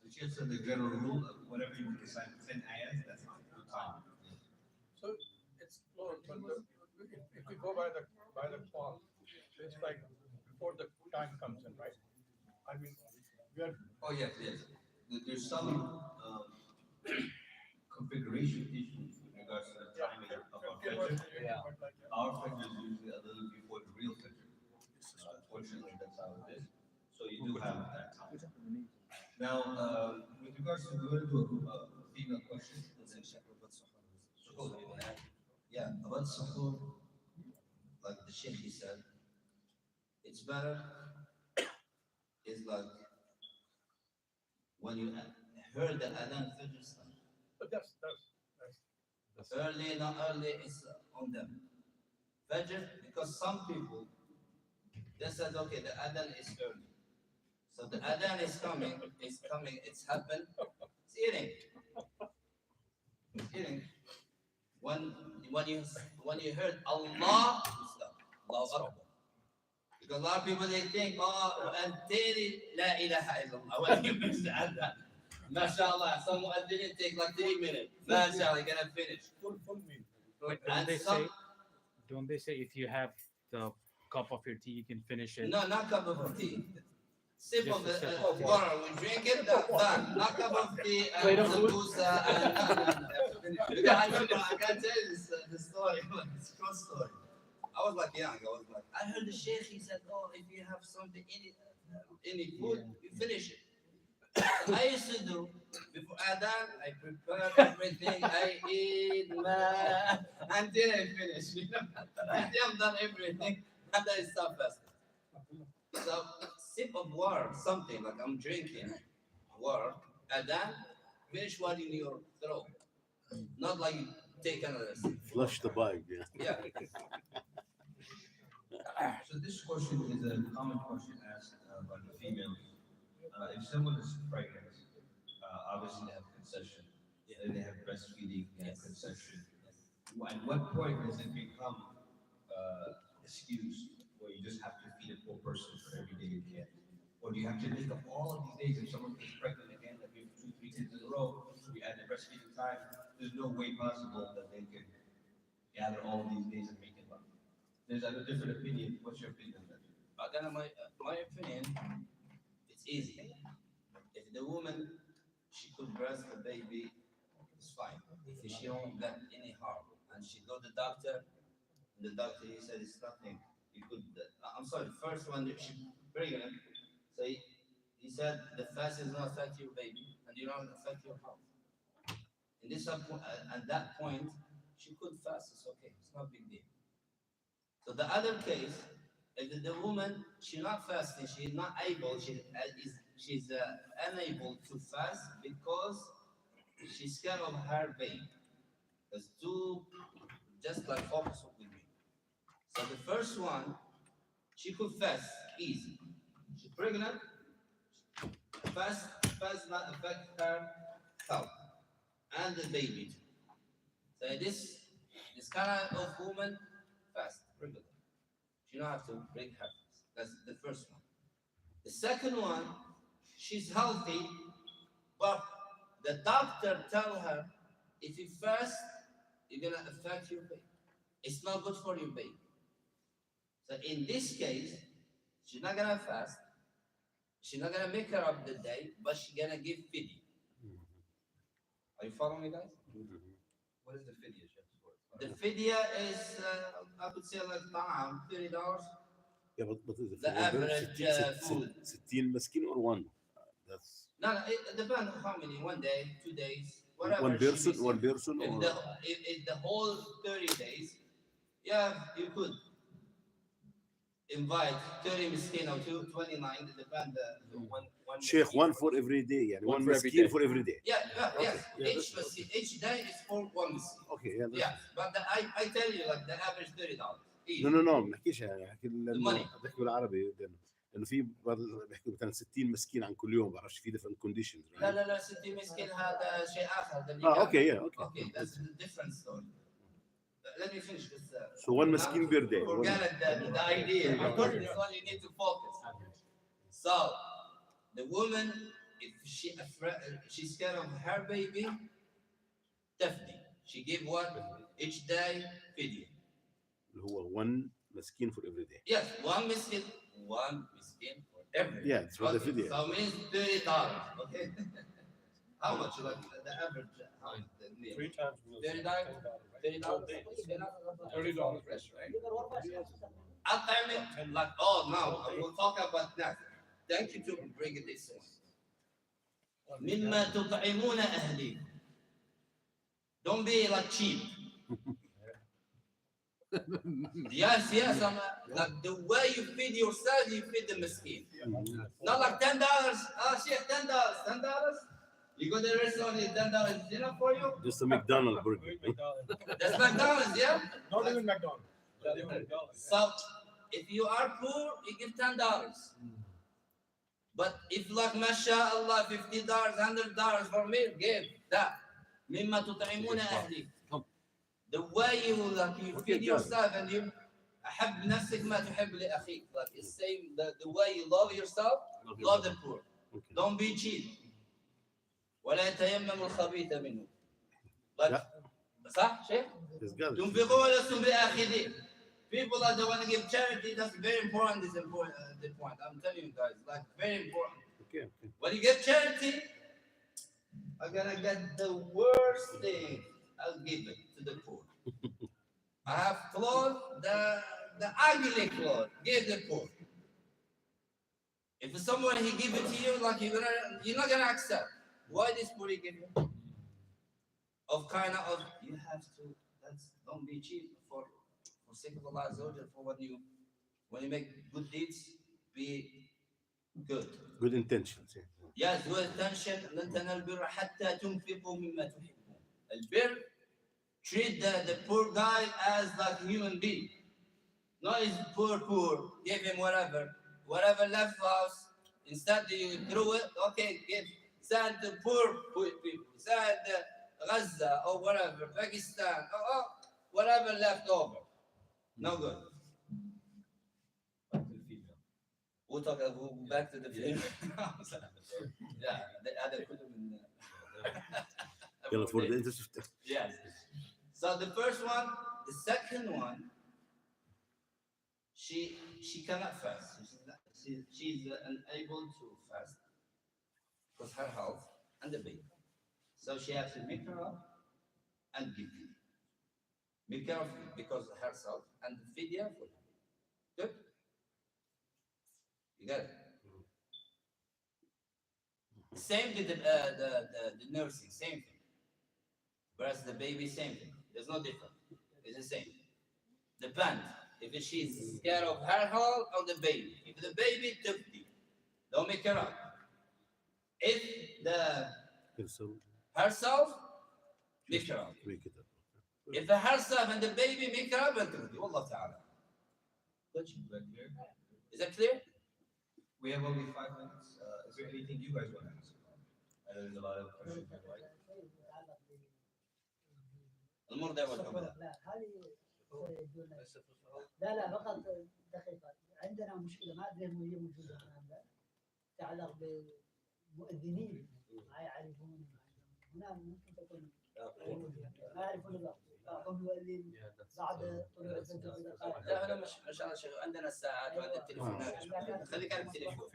The Sheikh said the general rule of whatever you decide 10 ayahs, that's the time. So it's no, but if we go by the clock, it's like before the time comes in, right? I mean, we are. Oh yes, yes. There's some configuration issues with regards to the timing of our Fajr. Yeah. Our Fajr is usually a little before the real Fajr. Unfortunately, that's how it is. So you do have that time. Now, with regards to, we're going to do a female question. Suhoor, you want to add? Yeah, about suhoor, like the Sheikh he said, it's better, it's like when you heard the adhan Fajr start. But that's Early, not early, it's on them. Fajr, because some people, they said, okay, the adhan is early. So the adhan is coming, it's happened, it's eating. It's eating. When you heard Allah, you stop. Allahu Akbar. Because a lot of people they think, oh, and la ilaha illallah. When you finish the adhan, mashallah, some didn't take like 3 minutes. Mashallah, gonna finish. full meal. Don't they say if you have the cup of your tea, you can finish it? No, not cup of tea. Sip Just of a sip. water, we drink it, done. Not cup of tea and Plate of food? sambusa and because I remember, I can't tell you this story, but it's a true story. I was like young, I heard the sheikh, he said, oh, if you have something, any food, you finish it. So I used to do, before adhan, I prepare everything, I eat, until I finish, you know, until I'm done everything, and I stop fasting. So, sip of water, something like I'm drinking water, adhan, finish what in your throat. Not like you take another sip. Flush the bag, yeah. Yeah. So this question is a common question asked by the females. If someone is pregnant, obviously they have concession, and they have breastfeeding, they have concession. At what point does it become excuse where you just have to feed a poor person for every day you can? Or do you have to make up all of these days if someone gets pregnant again, like maybe 2-3 kids in a row, we add the breastfeeding time, there's no way possible that they can gather all of these days and make it up. There's a different opinion. What's your opinion on that? But then my opinion, it's easy. If the woman, she could breast the baby, it's fine. If she don't get any harm, and she go to the doctor, and the doctor, he said it's nothing. You could, I'm sorry, the first one, she pregnant, so he said the fast is not affect your baby, and you don't affect your health. In this, at that point, she could fast, it's okay, it's not a big deal. So the other case, if the woman, she's not fasting, she's not able, she's unable to fast because she's scared of her baby. There's two, just like focus with me. So the first one, she could fast easy. She's pregnant, fast not affect her health and the baby. So this kind of woman fast regular. You don't have to break her fast. That's the first one. The second one, she's healthy, but the doctor tell her if you fast, you're gonna affect your baby. It's not good for your baby. So in this case, she's not gonna fast. She's not gonna make her up the day, but she's gonna give feeding. Are you following me, guys? What is the fidya, Sheikh? The fidya is, I would say like طعام, $30. Yeah, but is The average food. 16 مسكين or one? That's No, it depends on how many, 1 day, 2 days, whatever. one person or if the whole 30 days, yeah, you could invite 30 miskin or 29, it depends. Sheikh, one for every day, يعني one مسكين for every day. Yeah, yes. Each day is for one miskin. Okay, Yeah, but I tell you like the average $30. No ما نحكيش يعني نحكي money. بحكي بالعربي لانه في بعض بيحكوا مثلا 60 مسكين عن كل يوم، بعرفش في different conditions. لا 60 مسكين هذا شيء اخر. Okay, okay, that's a different story. Let me finish this. So one مسكين per day. Forget the idea. This one you need to focus. So the woman, if she's scared of her baby, تفدي. She give what each day fidya. اللي هو one مسكين for every day. Yes, one miskin for every day. Yeah, it's for the fidya. So means $30. Okay. How much? Like the average? How is the meal? 3 times meals. $30. $30. $30, right? I'll time it like, oh, now we'll talk about that. Thank you to bring it this one. مما تطعمون أهليكم. Don't be like cheap. Yes, I'm like the way you feed yourself, you feed the miskin. Not like $10. Oh shit, $10. You go to the restaurant, $10 is enough for you? Just a McDonald's burger. That's McDonald's, yeah? Not even McDonald's. So if you are poor, you give $10. But if like mashallah $50, $100 for meal, give that. مما تطعمون أهليكم. The way you feed yourself and you أحب نفسك ما تحب لأخيك. Like it's saying the way you love yourself, love the poor. Don't be cheap. ولا يتيمم الخبيث منه. Like, صح شيء؟ تنفقون لستم بآخذين. People that don't want to give charity, that's very important. This important the point. I'm telling you guys, like very important. Okay. When you give charity, I'm gonna get the worst thing. I'll give it to the poor. I have clothes, the ugly clothes, give the poor. If someone he give it to you, like you're not gonna accept. Why this poor he give you? Of kind of you have to. Don't be cheap for sake of Allah Azza wa Jalla. For when you make good deeds, be good. Good intentions. Yes, good intention. لن تنالوا البر حتى تنفقوا مما تحبون. البر. Treat the poor guy as like a human being. Not his poor. Give him whatever left house. Instead you throw it. Okay, give. Send the poor people. Send Gaza or whatever, Pakistan, or whatever left over. No good. We'll talk back to the film. Yeah, the other Yes. So the first one, the second one, she cannot fast. She's unable to fast because her health and the baby. So she has to make her up and give you. Make her up because of herself and the fidya for her. Good? You got it? Same with the nursing, same thing. Whereas the baby, same thing. There's no difference. It's the same. Depends if she's scared of her health or the baby. If the baby, don't make her up. If herself, make her up. If the herself and the baby make her up, Allah Ta'ala. Is that clear? We have only 5 minutes. Is there anything you guys want to ask about? I know there's a lot of questions. المرضى والحمى. لا فقط دقيقة. عندنا مشكلة ما أدري هي موجودة هنا تتعلق بالمؤذنين ما يعرفون هنا ممكن تكون ما يعرفون الوقت. بعضهم يؤذن بعد طلوع الفجر. لا هنا مش على شغل. عندنا الساعات وعندنا التليفونات. خليك على التليفون.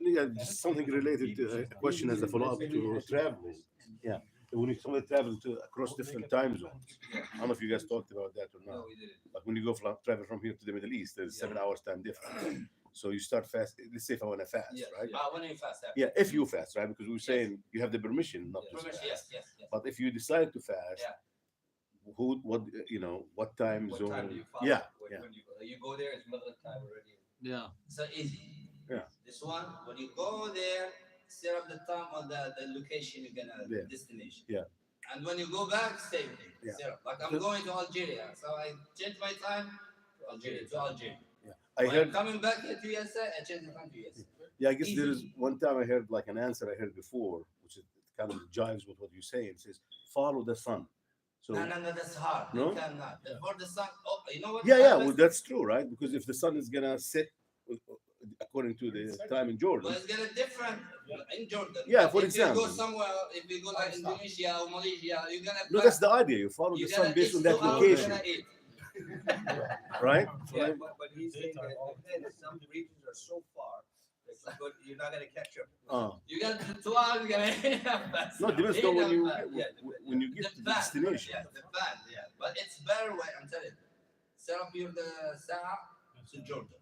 Yeah, just something related to a question as a follow-up to traveling. Yeah, when you somebody travel to across different time zones, I don't know if you guys talked about that or not. No, we didn't. Like when you go travel from here to the Middle East, there's 7 hours time difference. So you start fast. Let's say if I want to fast, Yes. right? When you fast. Yeah, if you fast, right? Because we were saying you have the permission not to fast. Yes. But if you decide to fast, what time What zone? time do you follow? Yeah, When, yeah. when you go there, it's Maghrib time already. Yeah. So easy. Yeah. This one, when you go there, set up the time on the location you're gonna destination. Yeah. And when you go back, same thing. Yeah. Set up. Like I'm going to Algeria, so I change my time to Algeria. Yeah. I When heard. I'm coming back here to USA, I change the time to USA. Yeah, I guess there is one time I heard like an answer I heard before, which is kind of jives with what you're saying. It says follow the sun. So No, that's hard. No? You cannot. For the sun, you know what? yeah, well, that's true, right? Because if the sun is gonna set according to the time in Jordan, But it's gonna different in Jordan. Yeah, for if example. you go somewhere, if you go like Indonesia or Malaysia, you're gonna. no, that's the idea. You follow the you're sun gonna based eat on that 2 hours, location, you're gonna eat. right? Yeah, but he's saying that again, some regions are so far that you're not gonna catch up. You got 2 hours, you're gonna eat. No, it depends on Depends. when you get to the destination. Yeah, depends. Yeah, but it's better way. I'm telling you. Set up your sa'a to Jordan.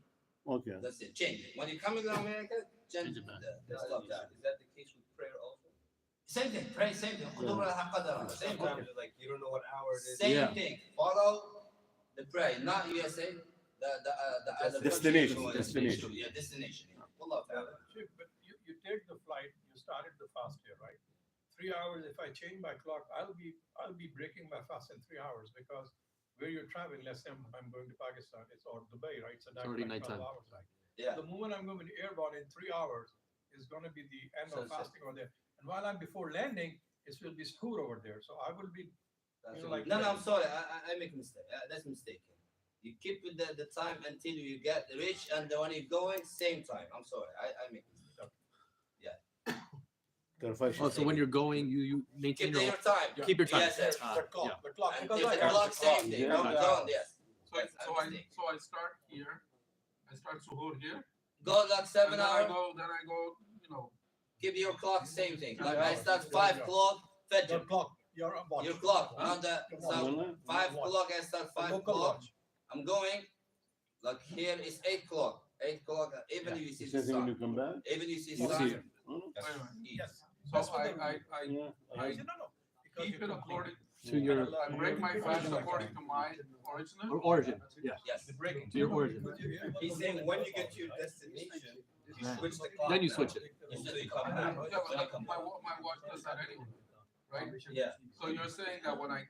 Okay. That's it. Change it. When you come to America, change the stop time. Is that the case with prayer also? Same thing. Pray. Same thing. Same thing. Sometimes it's like you don't know what hour it is. Same thing. Follow the prayer, not USA. The Destination. Destination. Yeah, destination. Wallah ta'ala. But you take the flight, you started the fast here, right? 3 hours, if I change my clock, I'll be breaking my fast in 3 hours because where you're traveling, let's say I'm going to Pakistan, it's or Dubai, right? So that's already like 12 nighttime. hours, right? Yeah. The moment I'm going to be airborne in 3 hours is going to be the end of fasting over there. And while I'm before landing, it will be suhoor over there. So I will be, like. No, I'm sorry. I make a mistake. That's mistaken. You keep with the time until you get rich, and when you're going, same time. I'm sorry. I make a mistake. Oh, so when you're going, you maintain Keep your time. Keep your time. Yes, sir. The clock. And Because if I the have clock, the clock. same thing. Yeah. Ramadan, yes. So I start here. I start suhoor here. Go like 7 and hours. Then I go, Keep your clock, same thing. Like I start 5 o'clock, Fajr. Your clock. Your watch. Your clock. On the, so 5 o'clock, I start 5 Local o'clock. watch. I'm going, like here is 8 o'clock. 8 o'clock, even if you see the Same thing when you sun. come back. Even if you see You sun. see. Yes. So That's what I No. Because keep you it come according to your I break my fast according to my original. origin. Yeah. Yes. breaking. To your origin. He's saying when you get to your destination, you switch the clock. Then you switch it. Until you come back. Yeah, but like my watch does that anyway, right? Yeah. So you're saying that when I'll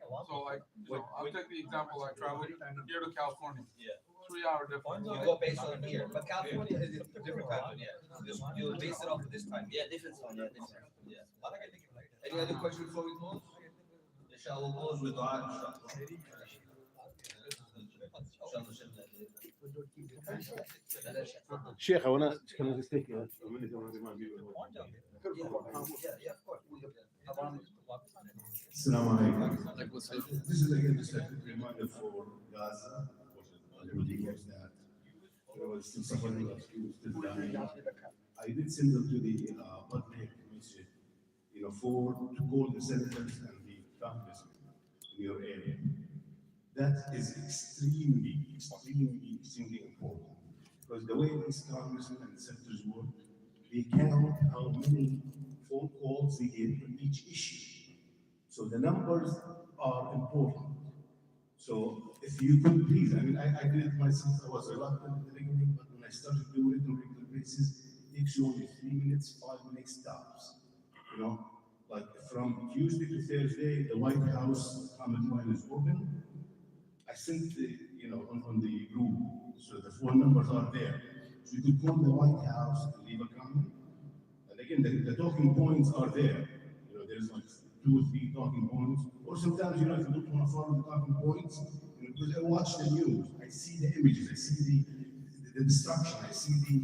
take the example, I traveled here to California. Yeah. 3 hour difference. You go based on here, but California is a different time zone. Yeah, you'll base it off of this time. Yeah, different one. Yeah, different. Yeah. Any other questions before we close? Inshallah, we'll close with dua, inshallah. Sheikh, can I just take a minute to remind you? Yeah, of course. Assalamu alaikum. Like what's This is again just a reminder for Gaza. Everybody knows that there was still suffering, still dying. I did send them to the public message, to call the senators and the congressmen in your area. That is extremely important. Because the way these congressmen and senators work, they count how many phone calls they get on each issue. So the numbers are important. So if you could please, I did it myself, I was reluctant at the beginning, but when I started doing it on a regular basis, it takes you only 3 minutes, 5 minutes stops. Like from Tuesday to Thursday, the White House comment line is open. I sent on the group, so the phone numbers are there. So you could call the White House and leave a comment. And again, the talking points are there. There's like 2 or 3 talking points. Or sometimes, if you don't want to follow the talking points, because I watch the news, I see the images, I see the destruction, I see the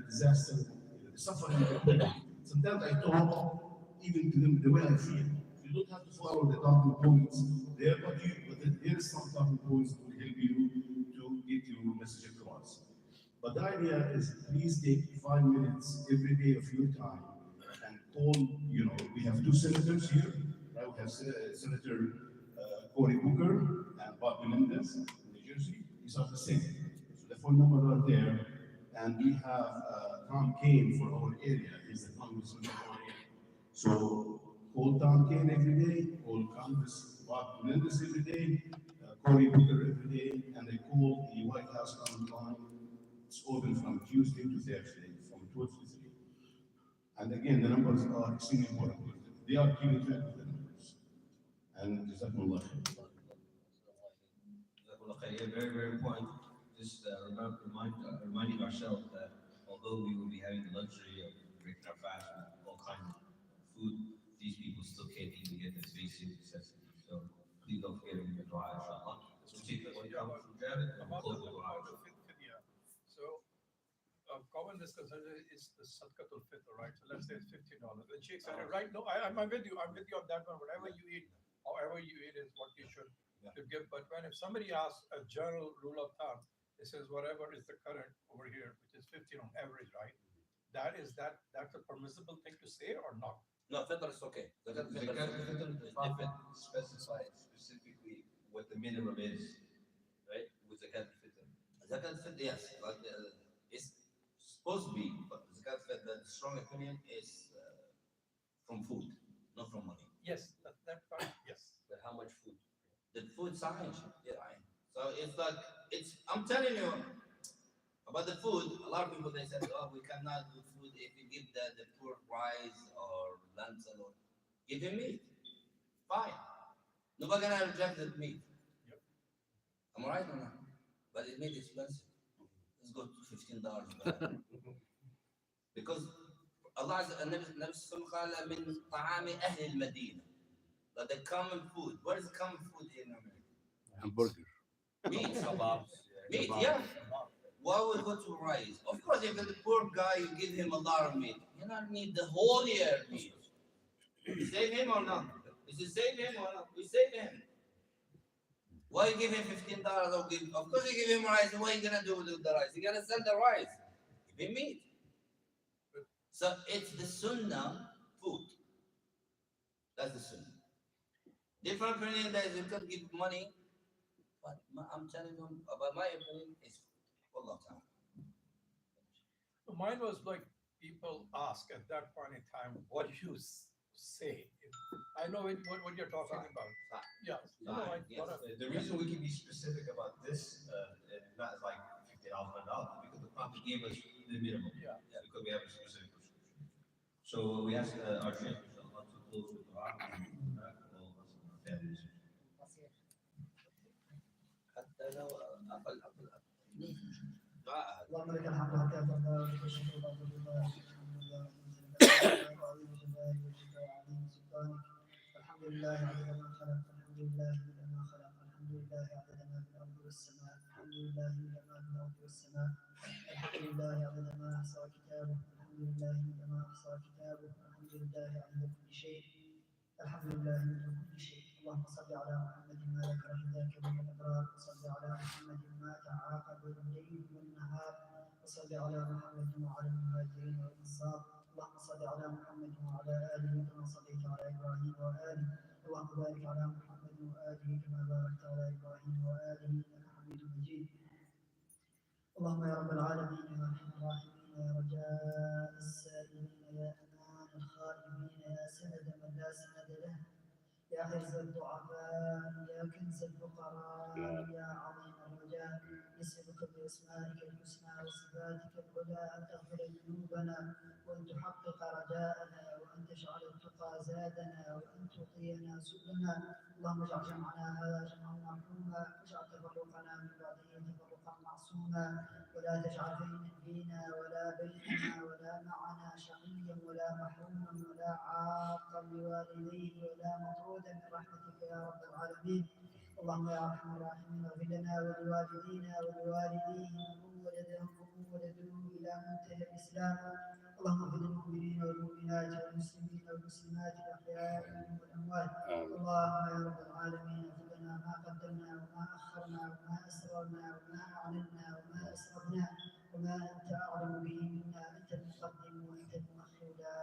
disaster, the suffering of the people. Sometimes I talk even to them the way I feel. You don't have to follow the talking points there, but there is some talking points that will help you to get your message across. But the idea is please take 5 minutes every day of your time and call, we have two senators here, right? We have Senator Cory Booker and Bob Menendez in New Jersey. These are the same. So the phone numbers are there. And we have Tom Kane for our area. He's the congressman for our area. So call Tom Kane every day, call Congress Bob Menendez every day, Cory Booker every day, and they call the White House online. It's open from Tuesday to Thursday, from 12 to 3. And again, the numbers are extremely important. They are keeping track of the numbers. And Jazakumullah khair. Very, very important. Just reminding ourselves that although we will be having the luxury of breaking our fast with all kinds of food, these people still can't even get this basic necessity. So please don't forget to do dua, inshallah. So take the one count from Jared and close the dua. So a common discussion is the sadaqatul fitr, right? So let's say it's $15. The Sheikh said, right? No, I'm with you. I'm with you on that one. Whatever you eat, however you eat is what you should give. But if somebody asks a general rule of thumb, it says whatever is the current over here, which is 15 on average, right? That's a permissible thing to say or not? No, fitr is okay. The Prophet specified specifically what the minimum is, right? With zakat al-fitr. Zakat al-fitr, yes, but it's supposed to be, but zakat al-fitr, the strong opinion is from food, not from money. Yes, that part, yes. But how much food? The food signage, yeah. So it's like, I'm telling you about the food. A lot of people, they said, oh, we cannot do food if you give the poor rice or lentil or give him meat. Fine. Nobody gonna reject the meat. Yep. Am I right or not? But it meat expensive. Let's go to $15. Because Allah Nabi قال من طعام أهل المدينة. But the common food. What is common food in America? Hamburger. Meat. Meat, yeah. Why would go to rice? Of course, if the poor guy, you give him a lot of meat, you don't need the whole year meat. You save him or not? Is it save him or not? We save him. Why you give him $15? Of course, you give him rice. What are you gonna do with the rice? You're gonna sell the rice. Give him meat. So it's the sunnah food. That's the sunnah. Different opinion that you can give money, but I'm telling you about my opinion is Allah Ta'ala. Mine was like people ask at that point in time, what do you say? I know what you're talking about. Yeah. The reason we can be specific about this, and not like $50 because the Prophet gave us the minimum. Yeah. Because we have a specific prescription. So we ask our Shaykh to close with dua and all of us and our families. اللهم لك الحمد حتى ترضى ولك الشكر بعد الرضا الحمد لله عدد ما خلق الحمد لله عدد ما خلق الحمد لله عدد ما في الارض والسماء الحمد لله عدد ما في الارض والسماء الحمد لله عدد ما احصى كتابه الحمد لله عدد ما احصى كتابه الحمد لله عدد كل شيء الحمد لله عدد كل شيء اللهم صل على محمد ما ذكر هداك من الابرار وصل على محمد ما تعاقب الليل والنهار وصل على محمد وعلى المهاجرين والانصار اللهم صل على محمد وعلى اله كما صليت على ابراهيم واله اللهم بارك على محمد واله كما باركت على ابراهيم واله انك حميد مجيد اللهم يا رب العالمين يا ارحم الراحمين يا رجاء السائلين يا امان الخائفين يا سند من لا سند له يا عز الضعفاء يا كنز الفقراء يا عظيم الرجاء نسألك بأسمائك الحسنى وصفاتك العلى أن تغفر ذنوبنا وأن تحقق رجاءنا وأن تجعل التقى زادنا وأن تعطينا سبلنا اللهم اجعل جمعنا هذا جمعا مرحوما واجعل تفرقنا من بعده تفرقا معصوما ولا تجعل فينا ولا بيننا ولا معنا شقيا ولا محروما ولا عاقا لوالديه ولا مطرودا من رحمتك يا رب العالمين اللهم يا ارحم الراحمين اغفر لنا ولوالدينا ولوالديهم ومن ولدهم الى منتهى الاسلام اللهم اغفر للمؤمنين والمؤمنات والمسلمين والمسلمات الاحياء منهم والاموات اللهم يا رب العالمين اغفر لنا ما قدمنا وما اخرنا وما اسررنا وما اعلنا وما اسرفنا وما أنت أعلم به منا، أنت المقدم وأنت المؤخر، لا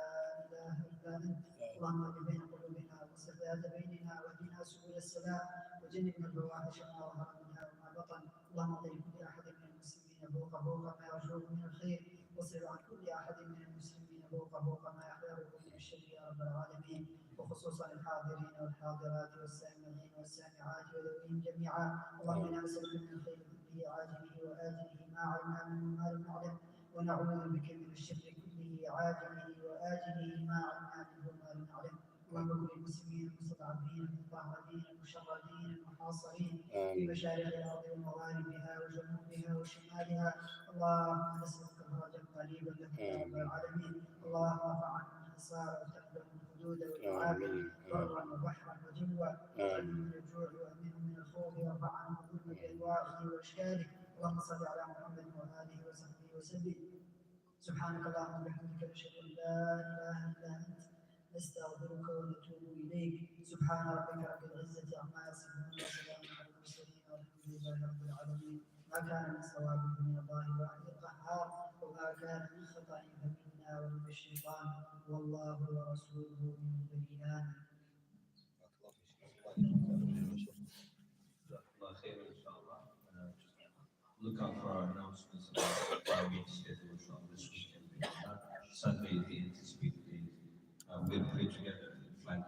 إله إلا أنت. اللهم اهد بين قلوبنا واصلح ذات بيننا واهدنا سبل السلام وجنبنا الفواحش ما ظهر منها وما بطن. اللهم اعط لكل أحد من المسلمين فوق ما يرجوه من الخير، واصرف عن كل أحد من المسلمين فوق ما يحذره من الشر يا رب العالمين، وخصوصا الحاضرين والحاضرات والسامعين والسامعات وذويهم جميعا. اللهم انا نسألك من الخير كله عاجله وآجله ما علمنا منه وما لم نعلم، ونعوذ بك من الشر كله عاجله وآجله ما علمنا منه وما لم نعلم. اللهم كن للمسلمين المستضعفين المضطهدين المشردين المحاصرين في مشارق الارض ومغاربها وجنوبها وشمالها. اللهم نسألك فرجا قريبا لك يا رب العالمين. اللهم ارفع عنهم الحصار وتقبل الحدود والمعابد برا وبحرا وجوا، واطعمهم من الجوع وامنهم من الخوف، وارفع عنهم الظلم بانواعه واشكاله. اللهم صل على محمد واله وصحبه وسلم. سبحانك اللهم وبحمدك نشهد ان لا اله الا انت نستغفرك ونتوب اليك. سبحان ربك رب العزه عما يصفون وسلام على المرسلين والحمد لله رب العالمين. ما كان من صواب من الله الواحد القهار، وما كان من خطا فمنا ومن الشيطان، والله ورسوله من بريئان. Look out for our announcements about our meeting schedule this weekend. Sunday is the anticipated date. We'll pray together in flight.